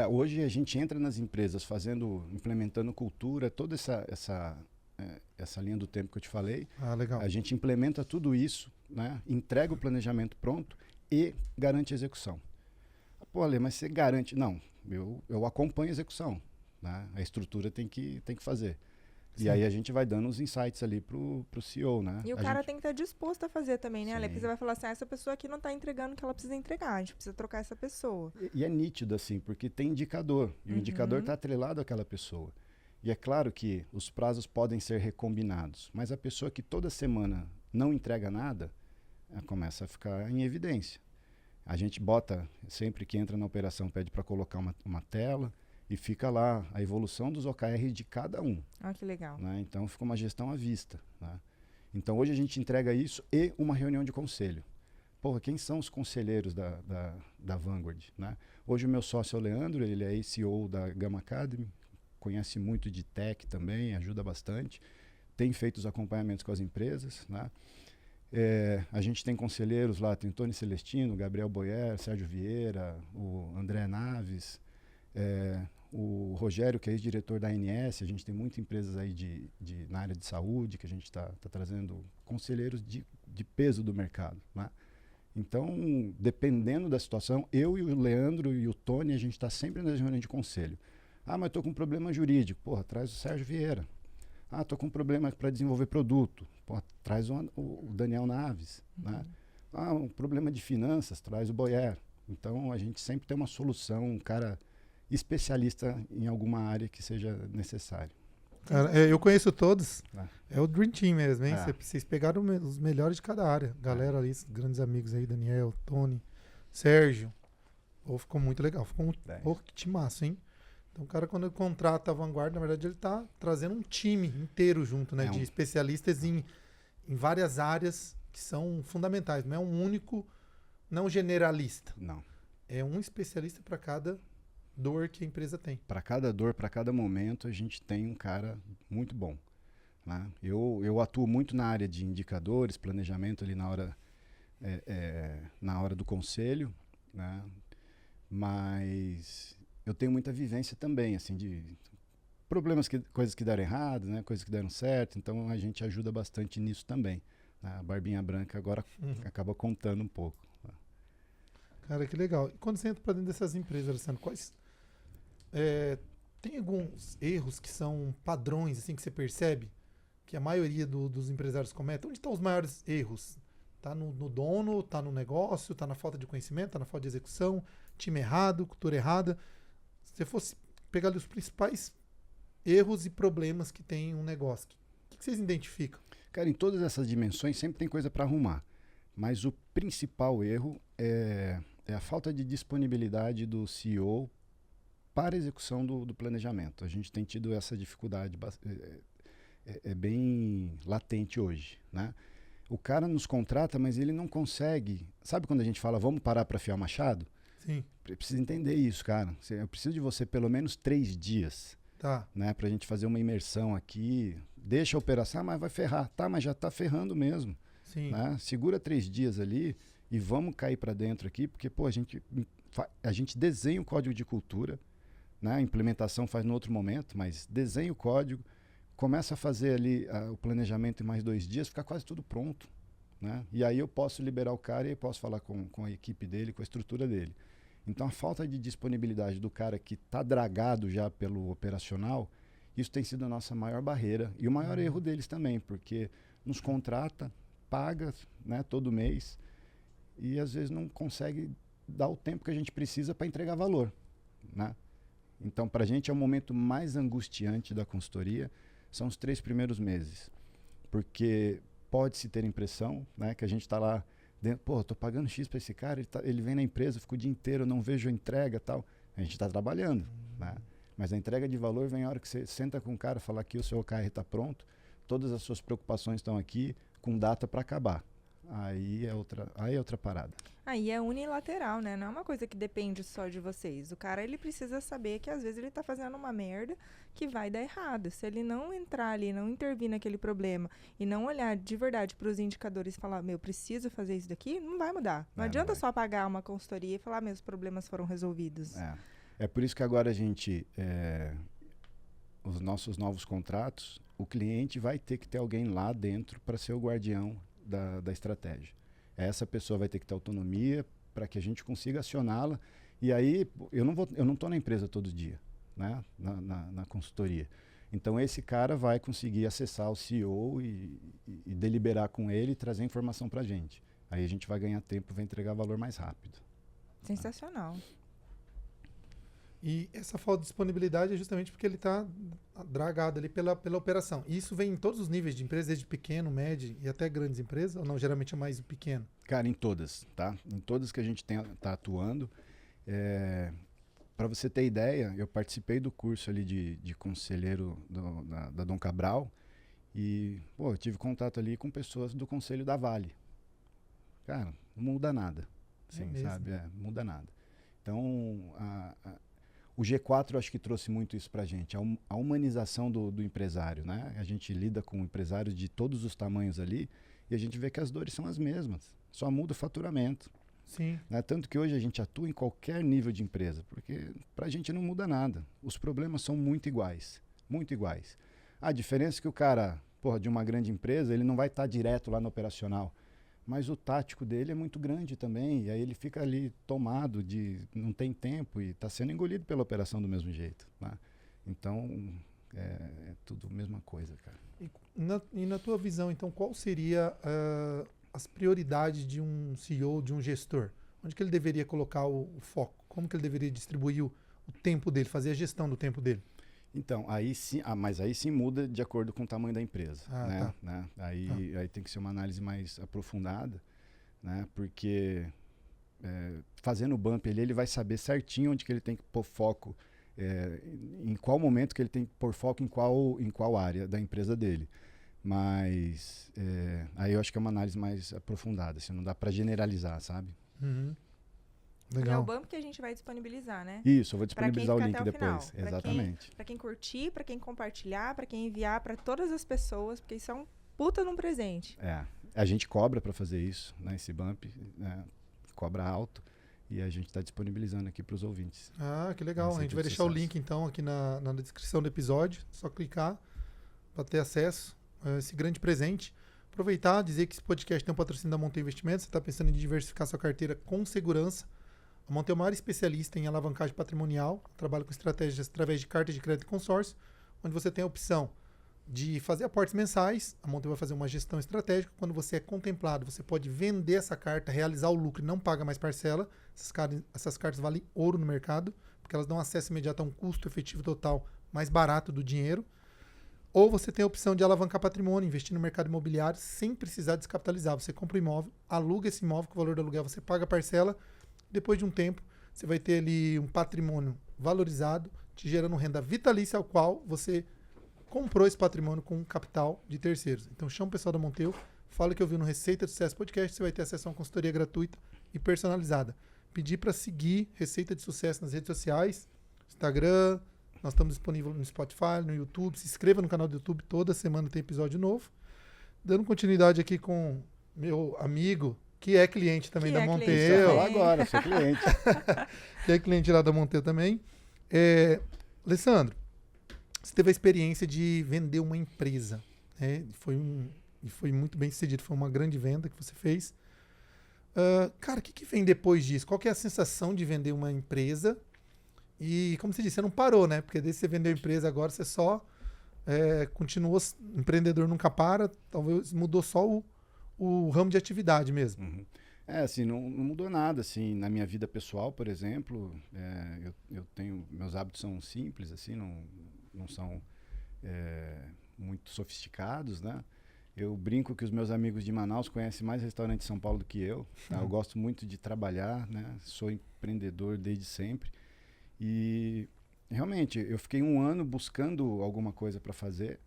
Hoje a gente entra nas empresas implementando cultura, toda essa linha do tempo que eu te falei. Ah, legal. A gente implementa tudo isso, né? Entrega o planejamento pronto e garante a execução. Pô, Ale, mas você garante? Não, eu acompanho a execução, né? A estrutura tem que fazer. Sim. E aí a gente vai dando os insights ali pro CEO, né? E o A cara gente- tem que estar disposto a fazer também, né, Ale? Sim. Porque você vai falar assim, essa pessoa aqui não tá entregando o que ela precisa entregar, a gente precisa trocar essa pessoa. E é nítido, assim, porque tem indicador. E o indicador está atrelado àquela pessoa. E é claro que os prazos podem ser recombinados, mas a pessoa que toda semana não entrega nada, começa a ficar em evidência. A gente bota, sempre que entra na operação, pede para colocar uma tela e fica lá a evolução dos OKR de cada um. Ah, que legal. Né? Então fica uma gestão à vista. Né? Então hoje a gente entrega isso e uma reunião de conselho. Porra, quem são os conselheiros da Vanguard? Né? Hoje o meu sócio é o Leandro, ele é CEO da Gamma Academy, conhece muito de tech também, ajuda bastante, tem feito os acompanhamentos com as empresas. Né? A gente tem conselheiros lá, tem Tony Celestino, Gabriel Boyer, Sérgio Vieira, o André Naves, o Rogério, que é ex-diretor da ANS. A gente tem muitas empresas aí na área de saúde, que a gente está trazendo conselheiros de peso do mercado. Né? Então, dependendo da situação, eu e o Leandro e o Tony, a gente está sempre nas reuniões de conselho. Ah, mas estou com um problema jurídico. Porra, traz o Sérgio Vieira. Ah, estou com um problema para desenvolver produto. Porra, traz o Daniel Naves. Né? Ah, um problema de finanças, traz o Boyer. Então, a gente sempre tem uma solução, um cara especialista em alguma área que seja necessário. Cara, eu conheço todos. Ah. É o Dream Team mesmo, hein? É. Vocês pegaram os melhores de cada área. Galera ali, grandes amigos aí, Daniel, Tony, Sérgio. Pô, ficou muito legal. Ficou um que timaço, hein? Então o cara, quando ele contrata a Vanguard, na verdade ele tá trazendo um time inteiro junto, né? De especialistas em várias áreas que são fundamentais. Não é um único, não um generalista. Não. É um especialista para cada dor que a empresa tem. Para cada dor, para cada momento, a gente tem um cara muito bom. Né? Eu atuo muito na área de indicadores, planejamento ali na hora do conselho, né? Mas eu tenho muita vivência também, assim, de problemas, coisas que deram errado, né? Coisas que deram certo, então a gente ajuda bastante nisso também. Né? A Barbinha Branca agora acaba contando um pouco. Né? Cara, que legal. E quando você entra para dentro dessas empresas, Alessandro, quais... tem alguns erros que são padrões, assim, que você percebe que a maioria dos empresários cometem? Onde estão os maiores erros? Tá no dono, tá no negócio, tá na falta de conhecimento, tá na falta de execução, time errado, cultura errada. Se você fosse pegar ali os principais erros e problemas que tem um negócio, o que vocês identificam? Cara, em todas essas dimensões sempre tem coisa para arrumar, mas o principal erro é a falta de disponibilidade do CEO para a execução do planejamento. A gente tem tido essa dificuldade, é bem latente hoje, né? O cara nos contrata, mas ele não consegue. Sabe quando a gente fala, vamos parar para afiar o machado? Sim. Precisa entender isso, cara. Eu preciso de você pelo menos 3 dias. Tá. Né, pra gente fazer uma imersão aqui. Deixa a operação, mas vai ferrar. Tá, mas já tá ferrando mesmo. Sim. Né? Segura 3 dias ali e vamos cair para dentro aqui, porque pô, a gente desenha o código de cultura, né? A implementação faz no outro momento, mas desenha o código, começa a fazer ali o planejamento em mais 2 dias, fica quase tudo pronto. Né? E aí eu posso liberar o cara e eu posso falar com a equipe dele, com a estrutura dele. Então a falta de disponibilidade do cara que está dragado já pelo operacional, isso tem sido a nossa maior barreira e o maior erro deles também, porque nos contrata, paga, né, todo mês e às vezes não consegue dar o tempo que a gente precisa para entregar valor. Né? Então para a gente é o momento mais angustiante da consultoria, são os 3 primeiros meses, porque pode-se ter impressão, né, que a gente está lá dentro, pô, estou pagando X para esse cara, ele vem na empresa, fica o dia inteiro, eu não vejo a entrega e tal. A gente está trabalhando, né? Mas a entrega de valor vem a hora que você senta com o cara, fala que o seu OKR está pronto, todas as suas preocupações estão aqui, com data para acabar. Aí é outra parada. Aí é unilateral, né? Não é uma coisa que depende só de vocês. O cara, ele precisa saber que às vezes ele tá fazendo uma merda que vai dar errado. Se ele não entrar ali, não intervir naquele problema e não olhar de verdade para os indicadores e falar, meu, preciso fazer isso daqui, não vai mudar. Não adianta só pagar uma consultoria e falar, meus problemas foram resolvidos. É por isso que agora a gente, os nossos novos contratos, o cliente vai ter que ter alguém lá dentro para ser o guardião da estratégia. Essa pessoa vai ter que ter autonomia para que a gente consiga acioná-la E aí, eu não tô na empresa todo dia, né? Na consultoria. Então, esse cara vai conseguir acessar o CEO e deliberar com ele e trazer informação para a gente. Aí a gente vai ganhar tempo e vai entregar valor mais rápido. Sensacional. E essa falta de disponibilidade é justamente porque ele está dragado ali pela operação. E isso vem em todos os níveis de empresa, desde pequeno, médio e até grandes empresas, ou não? Geralmente é mais o pequeno? Cara, em todas, tá? Em todas que a gente tá atuando. Para você ter ideia, eu participei do curso ali de conselheiro da Dom Cabral e eu tive contato ali com pessoas do conselho da Vale. Cara, não muda nada, assim, sabe? Muda nada. Então, o G4 eu acho que trouxe muito isso pra gente, a humanização do empresário, né? A gente lida com empresários de todos os tamanhos ali e a gente vê que as dores são as mesmas, só muda o faturamento. Sim. Né? Tanto que hoje a gente atua em qualquer nível de empresa, porque pra gente não muda nada. Os problemas são muito iguais, muito iguais. A diferença é que o cara, de uma grande empresa, ele não vai estar direto lá no operacional, mas o tático dele é muito grande também, e aí ele fica ali tomado não tem tempo e está sendo engolido pela operação do mesmo jeito. Né? Então, é tudo a mesma coisa, cara. E na tua visão, então, qual seria as prioridades de um CEO, de um gestor? Onde que ele deveria colocar o foco? Como que ele deveria distribuir o tempo dele, fazer a gestão do tempo dele? Então, aí sim, mas aí sim muda de acordo com o tamanho da empresa. Tá. Né? Aí tem que ser uma análise mais aprofundada, né? Porque fazendo o bump ele vai saber certinho onde que ele tem que pôr foco, em qual momento que ele tem que pôr foco em qual área da empresa dele. Mas aí eu acho que é uma análise mais aprofundada, assim, não dá para generalizar, sabe? Uhum. Legal. E é o bump que a gente vai disponibilizar, né? Isso, eu vou disponibilizar o link depois. Final. Exatamente. Para quem curtir, para quem compartilhar, para quem enviar para todas as pessoas, porque isso é um puta num presente. A gente cobra para fazer isso, né? Esse bump, né? Cobra alto e a gente está disponibilizando aqui para os ouvintes. Ah, que legal. A gente vai deixar o link então aqui na descrição do episódio, só clicar para ter acesso a esse grande presente. Aproveitar, dizer que esse podcast tem um patrocínio da Monte Investimentos. Você está pensando em diversificar sua carteira com segurança. A Monte é o maior especialista em alavancagem patrimonial, trabalha com estratégias através de cartas de crédito e consórcio, onde você tem a opção de fazer aportes mensais. A Monte vai fazer uma gestão estratégica. Quando você é contemplado, você pode vender essa carta, realizar o lucro e não paga mais parcela. Essas cartas valem ouro no mercado, porque elas dão acesso imediato a um custo efetivo total mais barato do dinheiro. Ou você tem a opção de alavancar patrimônio, investir no mercado imobiliário sem precisar descapitalizar. Você compra um imóvel, aluga esse imóvel, com o valor do aluguel você paga a parcela. Depois de um tempo, você vai ter ali um patrimônio valorizado, te gerando renda vitalícia, ao qual você comprou esse patrimônio com capital de terceiros. Então chama o pessoal da Monteu, fala que eu vi no Receita de Sucesso Podcast, você vai ter acesso a uma consultoria gratuita e personalizada. Pedir para seguir Receita de Sucesso nas redes sociais, Instagram, nós estamos disponíveis no Spotify, no YouTube, se inscreva no canal do YouTube, toda semana tem episódio novo. Dando continuidade aqui com meu amigo, que é cliente também da Monteu. Agora, sou cliente. Que é cliente lá da Monteu também. Alessandro, você teve a experiência de vender uma empresa, né? E foi muito bem sucedido, foi uma grande venda que você fez. Cara, o que vem depois disso? Qual que é a sensação de vender uma empresa? E, como você disse, você não parou, né? Porque desde que você vendeu a empresa, agora você só continuou, empreendedor nunca para, talvez mudou só o ramo de atividade mesmo. Uhum. Assim, não mudou nada, assim, na minha vida pessoal, por exemplo, eu tenho, meus hábitos são simples, assim, não são muito sofisticados, né? Eu brinco que os meus amigos de Manaus conhecem mais restaurante de São Paulo do que eu, tá? Eu gosto muito de trabalhar, né? Sou empreendedor desde sempre e realmente eu fiquei um ano buscando alguma coisa para fazer,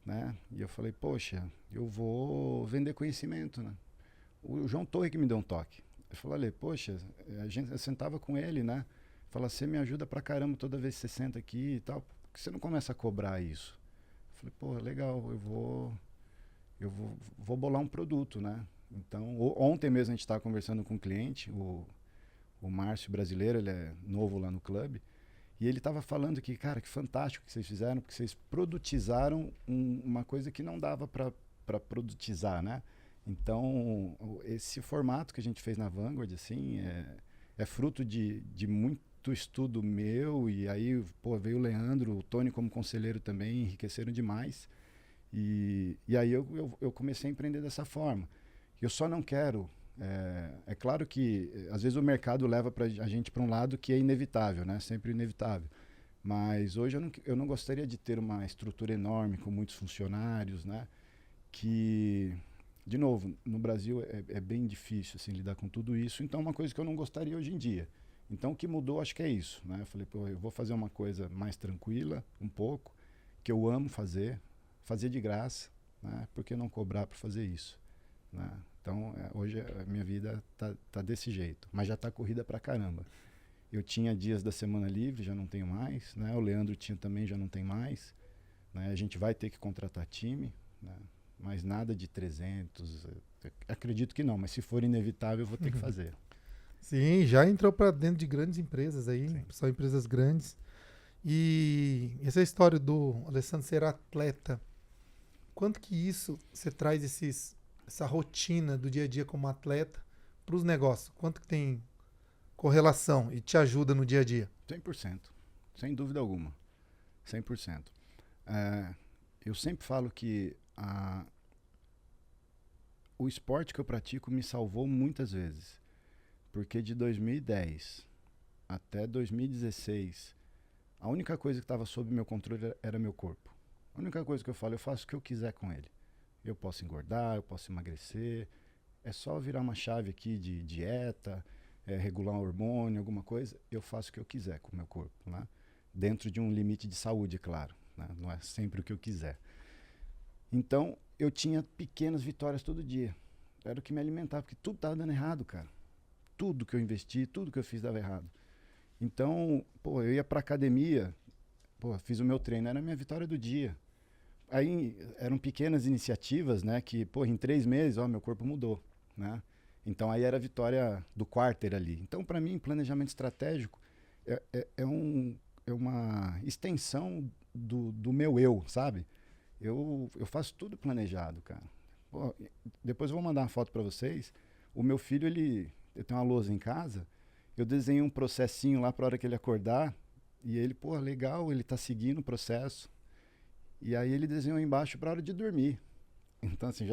né? E eu falei, poxa, eu vou vender conhecimento, né? O João Torre que me deu um toque. Eu falei, poxa, eu sentava com ele, né? Fala, você me ajuda pra caramba toda vez que você senta aqui e tal. Por que você não começa a cobrar isso? Eu falei, pô, legal, eu vou bolar um produto, né? Então, ontem mesmo a gente estava conversando com um cliente, o Márcio brasileiro, ele é novo lá no clube. E ele estava falando que, cara, que fantástico que vocês fizeram, porque vocês produtizaram uma coisa que não dava para produtizar, né? Então, esse formato que a gente fez na Vanguard, assim, é fruto de muito estudo meu, e aí, pô, veio o Leandro, o Tony como conselheiro também, enriqueceram demais. E aí eu comecei a empreender dessa forma. Eu só não quero... É claro que, às vezes, o mercado leva a gente para um lado que é inevitável, né? Sempre inevitável. Mas hoje eu não gostaria de ter uma estrutura enorme, com muitos funcionários, né? Que, de novo, no Brasil é bem difícil assim, lidar com tudo isso. Então, é uma coisa que eu não gostaria hoje em dia. Então, o que mudou, acho que é isso, né? Eu falei, pô, eu vou fazer uma coisa mais tranquila, um pouco, que eu amo fazer de graça, né? Por que não cobrar para fazer isso, né? Então, hoje a minha vida tá desse jeito, mas já tá corrida pra caramba. Eu tinha dias da semana livre, já não tenho mais, né? O Leandro tinha também, já não tem mais, né? A gente vai ter que contratar time, né? Mas nada de 300, acredito que não, mas se for inevitável eu vou ter que fazer. Sim, já entrou para dentro de grandes empresas aí, Sim. são empresas grandes. E essa história do Alessandro ser atleta, quanto que isso você traz essa rotina do dia a dia como atleta para os negócios? Quanto que tem correlação e te ajuda no dia a dia? 100%, sem dúvida alguma, 100%. Eu sempre falo que o esporte que eu pratico me salvou muitas vezes, porque de 2010 até 2016, a única coisa que estava sob meu controle era meu corpo. A única coisa que eu falo, eu faço o que eu quiser com ele. Eu posso engordar, eu posso emagrecer, é só virar uma chave aqui de dieta, regular um hormônio, alguma coisa, eu faço o que eu quiser com o meu corpo, né? Dentro de um limite de saúde, claro, né? Não é sempre o que eu quiser. Então, eu tinha pequenas vitórias todo dia. Era o que me alimentava, porque tudo estava dando errado, cara. Tudo que eu investi, tudo que eu fiz dava errado. Então, pô, eu ia pra academia, pô, fiz o meu treino, era a minha vitória do dia. Aí eram pequenas iniciativas, né, que, pô, em 3 meses, ó, meu corpo mudou, né? Então aí era a vitória do quarter ali. Então, para mim, planejamento estratégico é uma extensão do meu eu, sabe? Eu faço tudo planejado, cara. Pô, depois eu vou mandar uma foto para vocês. O meu filho, eu tenho uma lousa em casa, eu desenhei um processinho lá para hora que ele acordar, e ele, pô, legal, ele tá seguindo o processo. E aí ele desenhou embaixo para hora de dormir. Então, assim,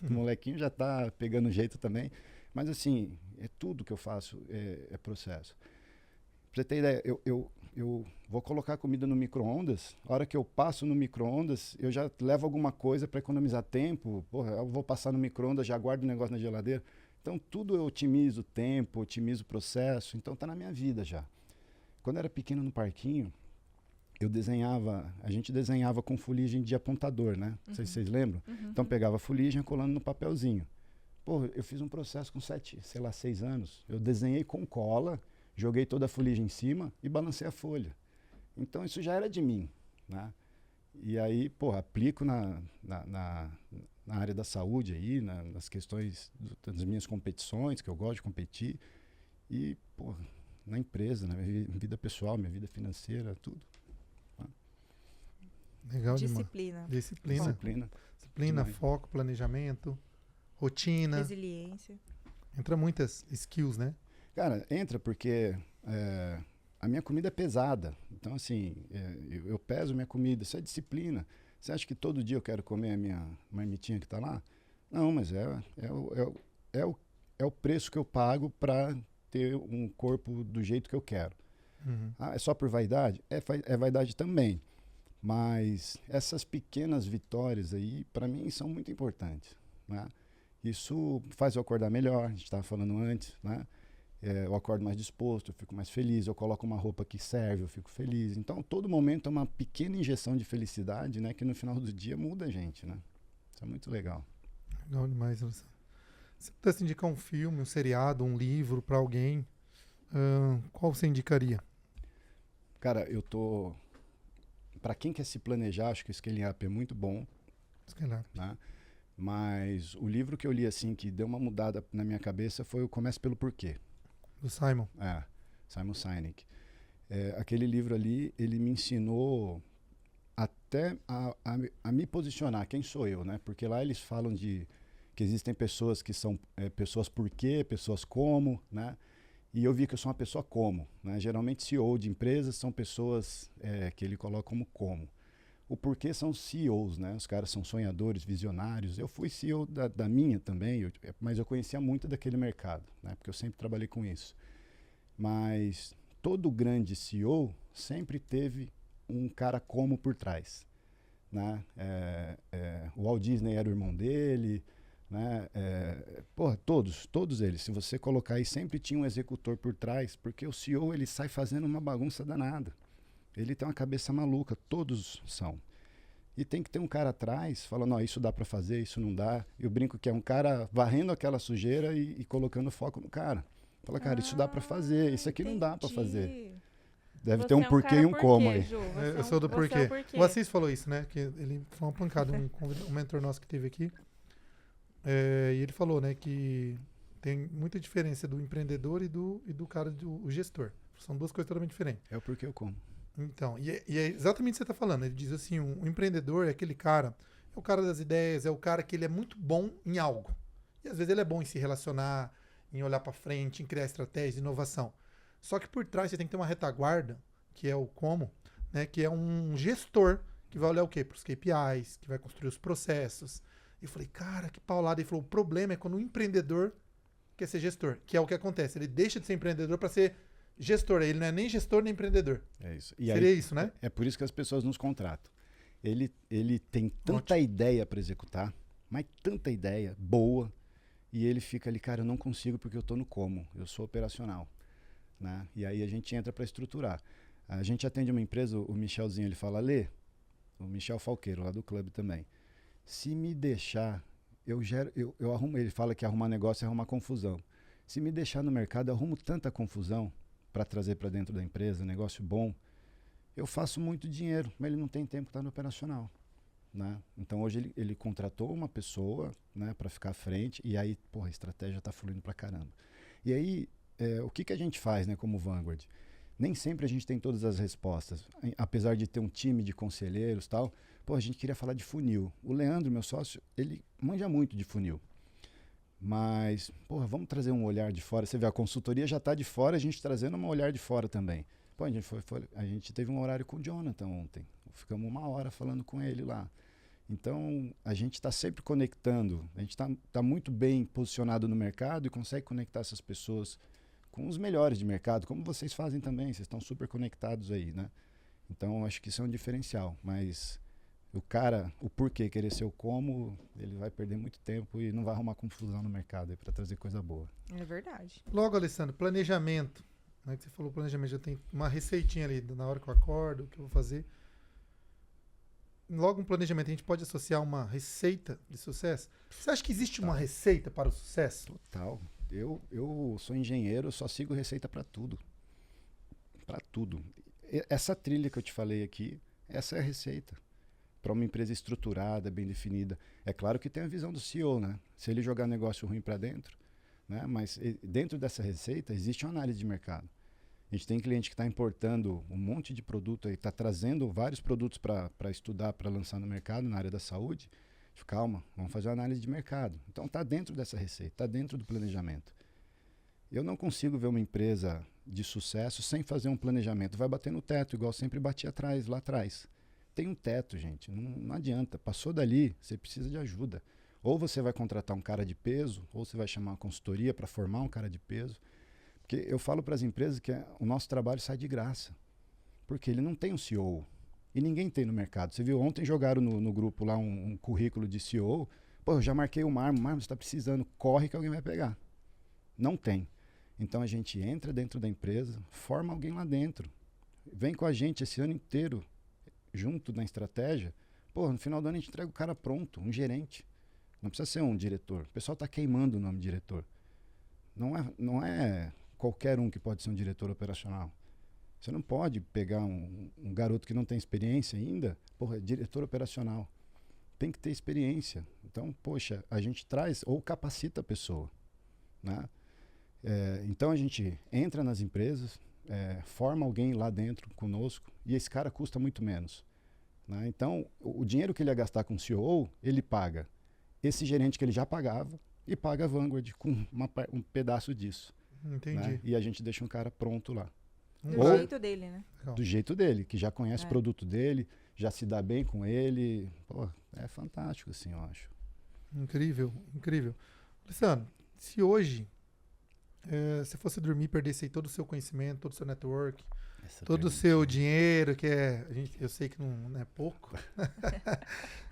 o molequinho já tá pegando jeito também. Mas, assim, tudo que eu faço é processo. Pra você ter ideia, eu vou colocar comida no micro-ondas. A hora que eu passo no micro-ondas, eu já levo alguma coisa para economizar tempo. Porra, eu vou passar no micro-ondas, já guardo o negócio na geladeira. Então, tudo eu otimizo o tempo, otimizo o processo. Então, tá na minha vida já. Quando eu era pequeno no parquinho, a gente desenhava com fuligem de apontador, né? Não sei se vocês lembram. Então pegava a fuligem colando no papelzinho. Pô, eu fiz um processo com 6 anos. Eu desenhei com cola, joguei toda a fuligem em cima e balancei a folha. Então isso já era de mim, né? E aí, pô, aplico na área da saúde aí, nas questões das minhas competições, que eu gosto de competir. E, pô, na empresa, na minha vida pessoal, minha vida financeira, tudo. Legal Disciplina. demais. Disciplina, foco, planejamento, rotina. Resiliência. Entra muitas skills, né? Cara, entra porque a minha comida é pesada. Então, assim, eu peso minha comida. Isso é disciplina. Você acha que todo dia eu quero comer a minha marmitinha que tá lá? Não, mas é o preço que eu pago para ter um corpo do jeito que eu quero. Ah, é só por vaidade? É vaidade também. Mas essas pequenas vitórias aí, para mim, são muito importantes, né? Isso faz eu acordar melhor, a gente estava falando antes, né? Eu acordo mais disposto, eu fico mais feliz, eu coloco uma roupa que serve, eu fico feliz. Então, todo momento é uma pequena injeção de felicidade, né? Que no final do dia muda a gente, né? Isso é muito legal. Legal demais, Alessandro. Se pudesse indicar um filme, um seriado, um livro para alguém, qual você indicaria? Cara, para quem quer se planejar, acho que o Scaling Up é muito bom, né? Mas o livro que eu li assim, que deu uma mudada na minha cabeça, foi o Comece pelo Porquê. Do Simon. Simon Sinek. Aquele livro ali, ele me ensinou até a me posicionar, quem sou eu, né? Porque lá eles falam que existem pessoas que são pessoas por quê, pessoas como, né? E eu vi que eu sou uma pessoa como, né? Geralmente CEO de empresas são pessoas que ele coloca como. O porquê são CEOs, né? Os caras são sonhadores, visionários. Eu fui CEO da minha também, mas eu conhecia muito daquele mercado, né? Porque eu sempre trabalhei com isso. Mas todo grande CEO sempre teve um cara como por trás, né? O Walt Disney era o irmão dele, né? Todos eles. Se você colocar aí, sempre tinha um executor por trás, porque o CEO ele sai fazendo uma bagunça danada. Ele tem uma cabeça maluca, todos são. E tem que ter um cara atrás falando, ó, isso dá para fazer, isso não dá. Eu brinco que é um cara varrendo aquela sujeira e colocando foco no cara. Fala, cara, isso dá para fazer, isso aqui não dá para fazer. Deve ter um porquê e um como aí. Ju, Eu sou do porquê. O Assis falou isso, né? Que ele foi uma pancada, um mentor nosso que teve aqui. E ele falou, né, que tem muita diferença do empreendedor e do cara, o gestor. São duas coisas totalmente diferentes. É o porquê e o como. Então, e é exatamente o que você está falando. Ele diz assim, um empreendedor é aquele cara, é o cara das ideias, é o cara que ele é muito bom em algo. E às vezes ele é bom em se relacionar, em olhar para frente, em criar estratégia, inovação. Só que por trás você tem que ter uma retaguarda, que é o como, né, que é um gestor que vai olhar o quê? Para os KPIs, que vai construir os processos. E eu falei, cara, que paulada. Ele falou, o problema é quando o empreendedor quer ser gestor, que é o que acontece. Ele deixa de ser empreendedor para ser gestor. Ele não é nem gestor nem empreendedor. É isso. E seria aí, isso, né? É por isso que as pessoas nos contratam. Ele tem tanta ideia para executar, mas tanta ideia boa, e ele fica ali, cara, eu não consigo porque eu estou no como, eu sou operacional. Né? E aí a gente entra para estruturar. A gente atende uma empresa, o Michelzinho, ele fala, Lê, o Michel Falqueiro, lá do clube também. Se me deixar, eu arrumo, ele fala que arrumar negócio é arrumar confusão. Se me deixar no mercado, eu arrumo tanta confusão para trazer para dentro da empresa, negócio bom. Eu faço muito dinheiro, mas ele não tem tempo para estar no operacional. Né? Então hoje ele contratou uma pessoa, né, para ficar à frente, e aí, porra, a estratégia está fluindo para caramba. E aí, o que a gente faz, né, como Vanguard? Nem sempre a gente tem todas as respostas. Apesar de ter um time de conselheiros e tal, pô, a gente queria falar de funil. O Leandro, meu sócio, ele manja muito de funil. Mas, porra, vamos trazer um olhar de fora. Você vê, a consultoria já está de fora, a gente trazendo um olhar de fora também. Pô, a gente teve um horário com o Jonathan ontem. Ficamos 1 hora falando com ele lá. Então, a gente está sempre conectando. A gente tá muito bem posicionado no mercado e consegue conectar essas pessoas com os melhores de mercado, como vocês fazem também. Vocês estão super conectados aí, né? Então, acho que isso é um diferencial. Mas o cara, o porquê querer ser o como, ele vai perder muito tempo e não vai arrumar confusão no mercado para trazer coisa boa. É verdade. Logo, Alessandro, planejamento. Né, que você falou planejamento, já tem uma receitinha ali na hora que eu acordo, o que eu vou fazer. Logo, um planejamento, a gente pode associar uma receita de sucesso? Você acha que existe uma receita para o sucesso? Total. Eu sou engenheiro, eu só sigo receita para tudo. Para tudo. Essa trilha que eu te falei aqui, essa é a receita. Para uma empresa estruturada, bem definida. É claro que tem a visão do CEO, né? Se ele jogar negócio ruim para dentro, né? Mas dentro dessa receita existe uma análise de mercado. A gente tem cliente que está importando um monte de produto, está trazendo vários produtos para estudar, para lançar no mercado, na área da saúde. Calma, vamos fazer uma análise de mercado. Então está dentro dessa receita, está dentro do planejamento. Eu não consigo ver uma empresa de sucesso sem fazer um planejamento. Vai bater no teto, igual sempre bati lá atrás. Tem um teto, gente, não adianta. Passou dali, você precisa de ajuda. Ou você vai contratar um cara de peso, ou você vai chamar uma consultoria para formar um cara de peso. Porque eu falo para as empresas que o nosso trabalho sai de graça. Porque ele não tem um CEO. E ninguém tem no mercado. Você viu, ontem jogaram no grupo lá um currículo de CEO. Pô, eu já marquei o Marmo, você está precisando, corre que alguém vai pegar. Não tem. Então a gente entra dentro da empresa, forma alguém lá dentro. Vem com a gente esse ano inteiro, junto na estratégia. Pô, no final do ano a gente entrega o cara pronto, um gerente. Não precisa ser um diretor. O pessoal está queimando o nome de diretor. Não é qualquer um que pode ser um diretor operacional. Você não pode pegar um garoto que não tem experiência ainda, porra, diretor operacional. Tem que ter experiência. Então, poxa, a gente traz ou capacita a pessoa. Né? Então, a gente entra nas empresas, forma alguém lá dentro conosco e esse cara custa muito menos. Né? Então, o dinheiro que ele ia gastar com o CEO, ele paga esse gerente que ele já pagava e paga a Vanguard com um pedaço disso. Entendi. né? E a gente deixa um cara pronto lá. Do Ou- jeito dele, né? Legal. Do jeito dele, que já conhece É. o produto dele, já se dá bem com ele. Pô, é fantástico, assim, eu acho. Incrível, incrível. Luciano, se hoje você fosse dormir e perdesse aí todo o seu conhecimento, todo o seu network, Essa todo o pergunta. seu dinheiro, que eu sei que não é pouco,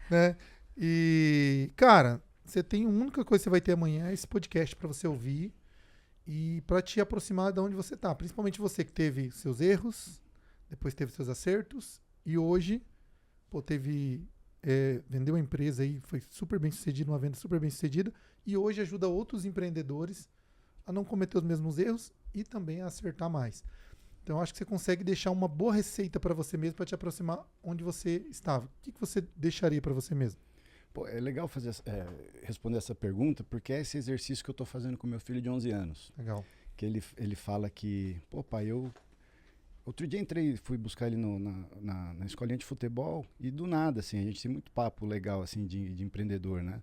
né? E, cara, você tem a única coisa que você vai ter amanhã é esse podcast para você ouvir e para te aproximar de onde você tá. Principalmente você que teve seus erros, depois teve seus acertos e hoje, pô, vendeu a empresa aí, foi super bem sucedido, uma venda super bem sucedida e hoje ajuda outros empreendedores a não cometer os mesmos erros e também a acertar mais. Então, eu acho que você consegue deixar uma boa receita para você mesmo para te aproximar onde você estava. O que você deixaria para você mesmo? Pô, é legal responder essa pergunta, porque é esse exercício que eu estou fazendo com meu filho de 11 anos. Legal. Que ele fala que, pô, pai, outro dia fui buscar ele na escolinha de futebol e do nada, assim, a gente tem muito papo legal, assim, de empreendedor, né?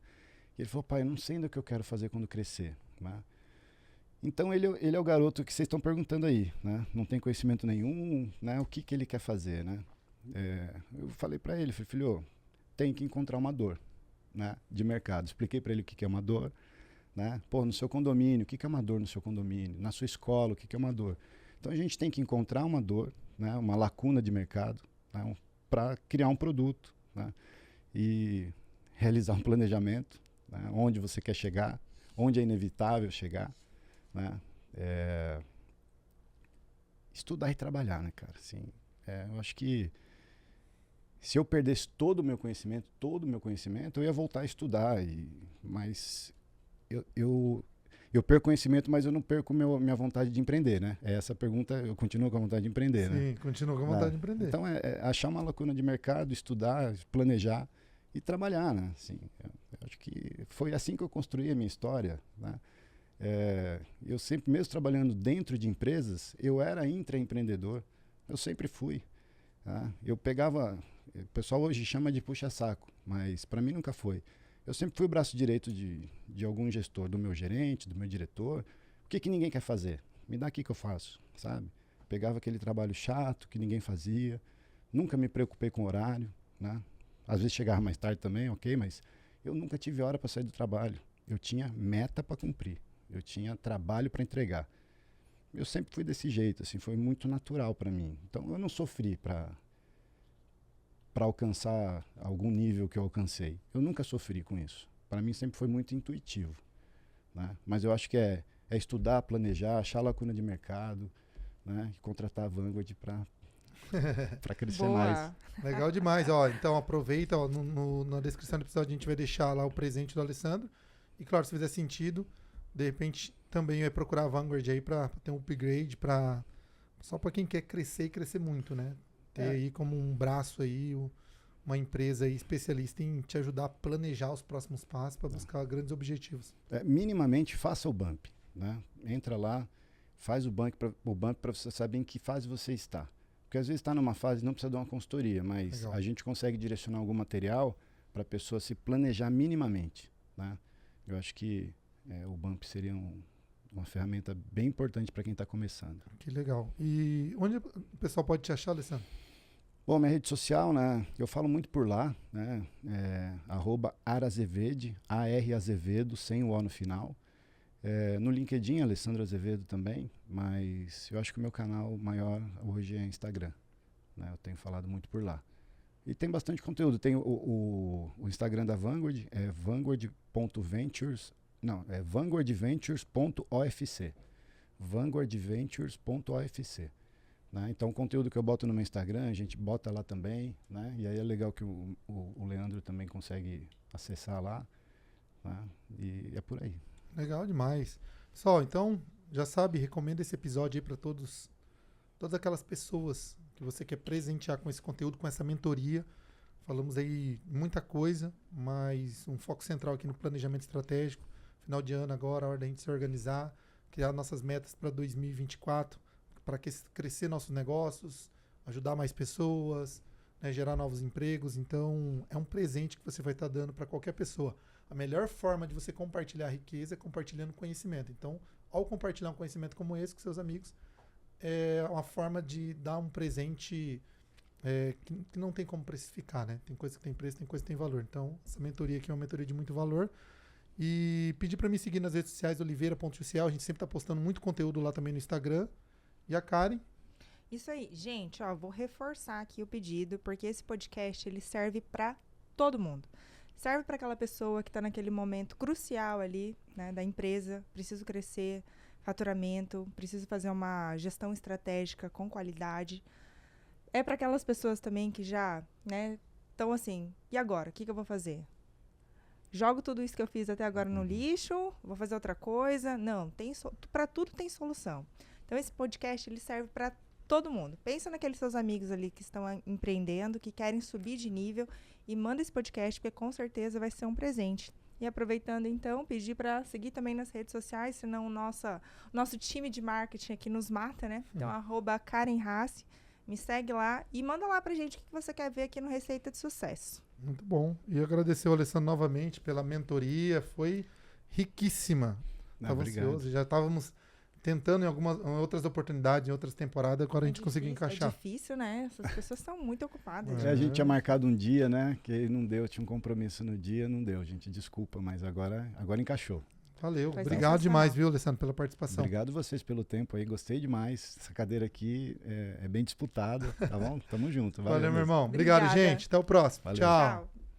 E ele falou, pai, eu não sei ainda o que eu quero fazer quando crescer, né? Então ele é o garoto que vocês estão perguntando aí, né? Não tem conhecimento nenhum, né? O que ele quer fazer, né? Eu falei para ele, falei, filho, tem que encontrar uma dor, né? De mercado. Expliquei para ele o que é uma dor, né? Pô, no seu condomínio, o que é uma dor no seu condomínio? Na sua escola, o que é uma dor? Então a gente tem que encontrar uma dor, né? Uma lacuna de mercado, né? Para criar um produto, né? E realizar um planejamento, né? Onde você quer chegar, onde é inevitável chegar, né? Estudar e trabalhar, né, cara? Assim, eu acho que se eu perdesse todo o meu conhecimento, eu ia voltar a estudar. Mas eu perco conhecimento, mas eu não perco minha vontade de empreender, né? Essa pergunta, eu continuo com a vontade de empreender, né? Sim, continua com a vontade de empreender. Então, achar uma lacuna de mercado, estudar, planejar e trabalhar, né? Assim, eu acho que foi assim que eu construí a minha história, né? Eu sempre, mesmo trabalhando dentro de empresas, eu era intraempreendedor. Eu sempre fui. Tá? Eu pegava... O pessoal hoje chama de puxa-saco, mas para mim nunca foi. Eu sempre fui o braço direito de algum gestor, do meu gerente, do meu diretor. O que ninguém quer fazer? Me dá aqui que eu faço, sabe? Pegava aquele trabalho chato que ninguém fazia. Nunca me preocupei com horário, né? Às vezes chegava mais tarde também, ok, mas eu nunca tive hora para sair do trabalho. Eu tinha meta para cumprir. Eu tinha trabalho para entregar. Eu sempre fui desse jeito, assim, foi muito natural para mim. Então eu não sofri para alcançar algum nível que eu alcancei. Eu nunca sofri com isso. Para mim sempre foi muito intuitivo, né? Mas eu acho que é estudar, planejar, achar lacuna de mercado, né? E contratar a Vanguard para crescer Boa. mais. Legal demais. Ó, então aproveita, ó, na descrição do episódio a gente vai deixar lá o presente do Alessandro. E claro, se fizer sentido, de repente também vai procurar a Vanguard aí para ter um upgrade só para quem quer crescer e crescer muito, né? Ter aí como um braço aí, uma empresa aí especialista em te ajudar a planejar os próximos passos para buscar grandes objetivos. Minimamente faça o bump, né? Entra lá, faz o bump para você saber em que fase você está. Porque às vezes está numa fase não precisa de uma consultoria, mas Legal. a gente consegue direcionar algum material para a pessoa se planejar minimamente, né? Eu acho que o bump seria uma ferramenta bem importante para quem está começando. Que legal. E onde o pessoal pode te achar, Alessandro? Bom, minha rede social, né? Eu falo muito por lá, né? @arazevede, AR Azevedo, sem o O no final. No LinkedIn, Alessandro Azevedo também, mas eu acho que o meu canal maior hoje é Instagram, né? Eu tenho falado muito por lá. E tem bastante conteúdo. Tem o Instagram da Vanguard, vanguard.ventures, não, é vanguardventures.ofc. vanguardventures.ofc. Né? Então, o conteúdo que eu boto no meu Instagram, a gente bota lá também, né? E aí é legal que o Leandro também consegue acessar lá, né? E é por aí. Legal demais. Pessoal, então, já sabe, recomendo esse episódio aí para todas aquelas pessoas que você quer presentear com esse conteúdo, com essa mentoria. Falamos aí muita coisa, mas um foco central aqui no planejamento estratégico. Final de ano agora, a hora da gente se organizar, criar nossas metas para 2024, para crescer nossos negócios, ajudar mais pessoas, né, gerar novos empregos. Então, é um presente que você vai estar dando para qualquer pessoa. A melhor forma de você compartilhar a riqueza é compartilhando conhecimento. Então, ao compartilhar um conhecimento como esse com seus amigos, é uma forma de dar um presente que não tem como precificar, né? Tem coisa que tem preço, tem coisa que tem valor. Então, essa mentoria aqui é uma mentoria de muito valor. E pedir para me seguir nas redes sociais, oliveira.oficial. A gente sempre está postando muito conteúdo lá também no Instagram. E a Karen? Isso aí. Gente, ó, vou reforçar aqui o pedido, porque esse podcast, ele serve para todo mundo. Serve para aquela pessoa que está naquele momento crucial ali, né, da empresa, preciso crescer, faturamento, preciso fazer uma gestão estratégica com qualidade. É para aquelas pessoas também que já, né, estão assim, e agora? O que eu vou fazer? Jogo tudo isso que eu fiz até agora no lixo? Vou fazer outra coisa? Não, para tudo tem solução. Então, esse podcast, ele serve para todo mundo. Pensa naqueles seus amigos ali que estão empreendendo, que querem subir de nível, e manda esse podcast, porque com certeza vai ser um presente. E aproveitando, então, pedir para seguir também nas redes sociais, senão o nosso time de marketing aqui nos mata, né? Então, @Karen Hasse, me segue lá e manda lá pra gente o que você quer ver aqui no Receita de Sucesso. Muito bom. E agradecer ao Alessandro novamente pela mentoria. Foi riquíssima. Estava ansioso. Já estávamos tentando em outras oportunidades, em outras temporadas, agora a gente conseguiu encaixar. É difícil, né? Essas pessoas são muito ocupadas. A gente tinha marcado um dia, né? Que não deu, tinha um compromisso no dia, não deu, gente. Desculpa, mas agora encaixou. Valeu. Obrigado demais, viu, Alessandro, pela participação. Obrigado vocês pelo tempo aí. Gostei demais. Essa cadeira aqui é bem disputada, tá bom? Tamo junto. Valeu meu irmão. Obrigado, gente. Até o próximo. Valeu. Tchau. Tchau.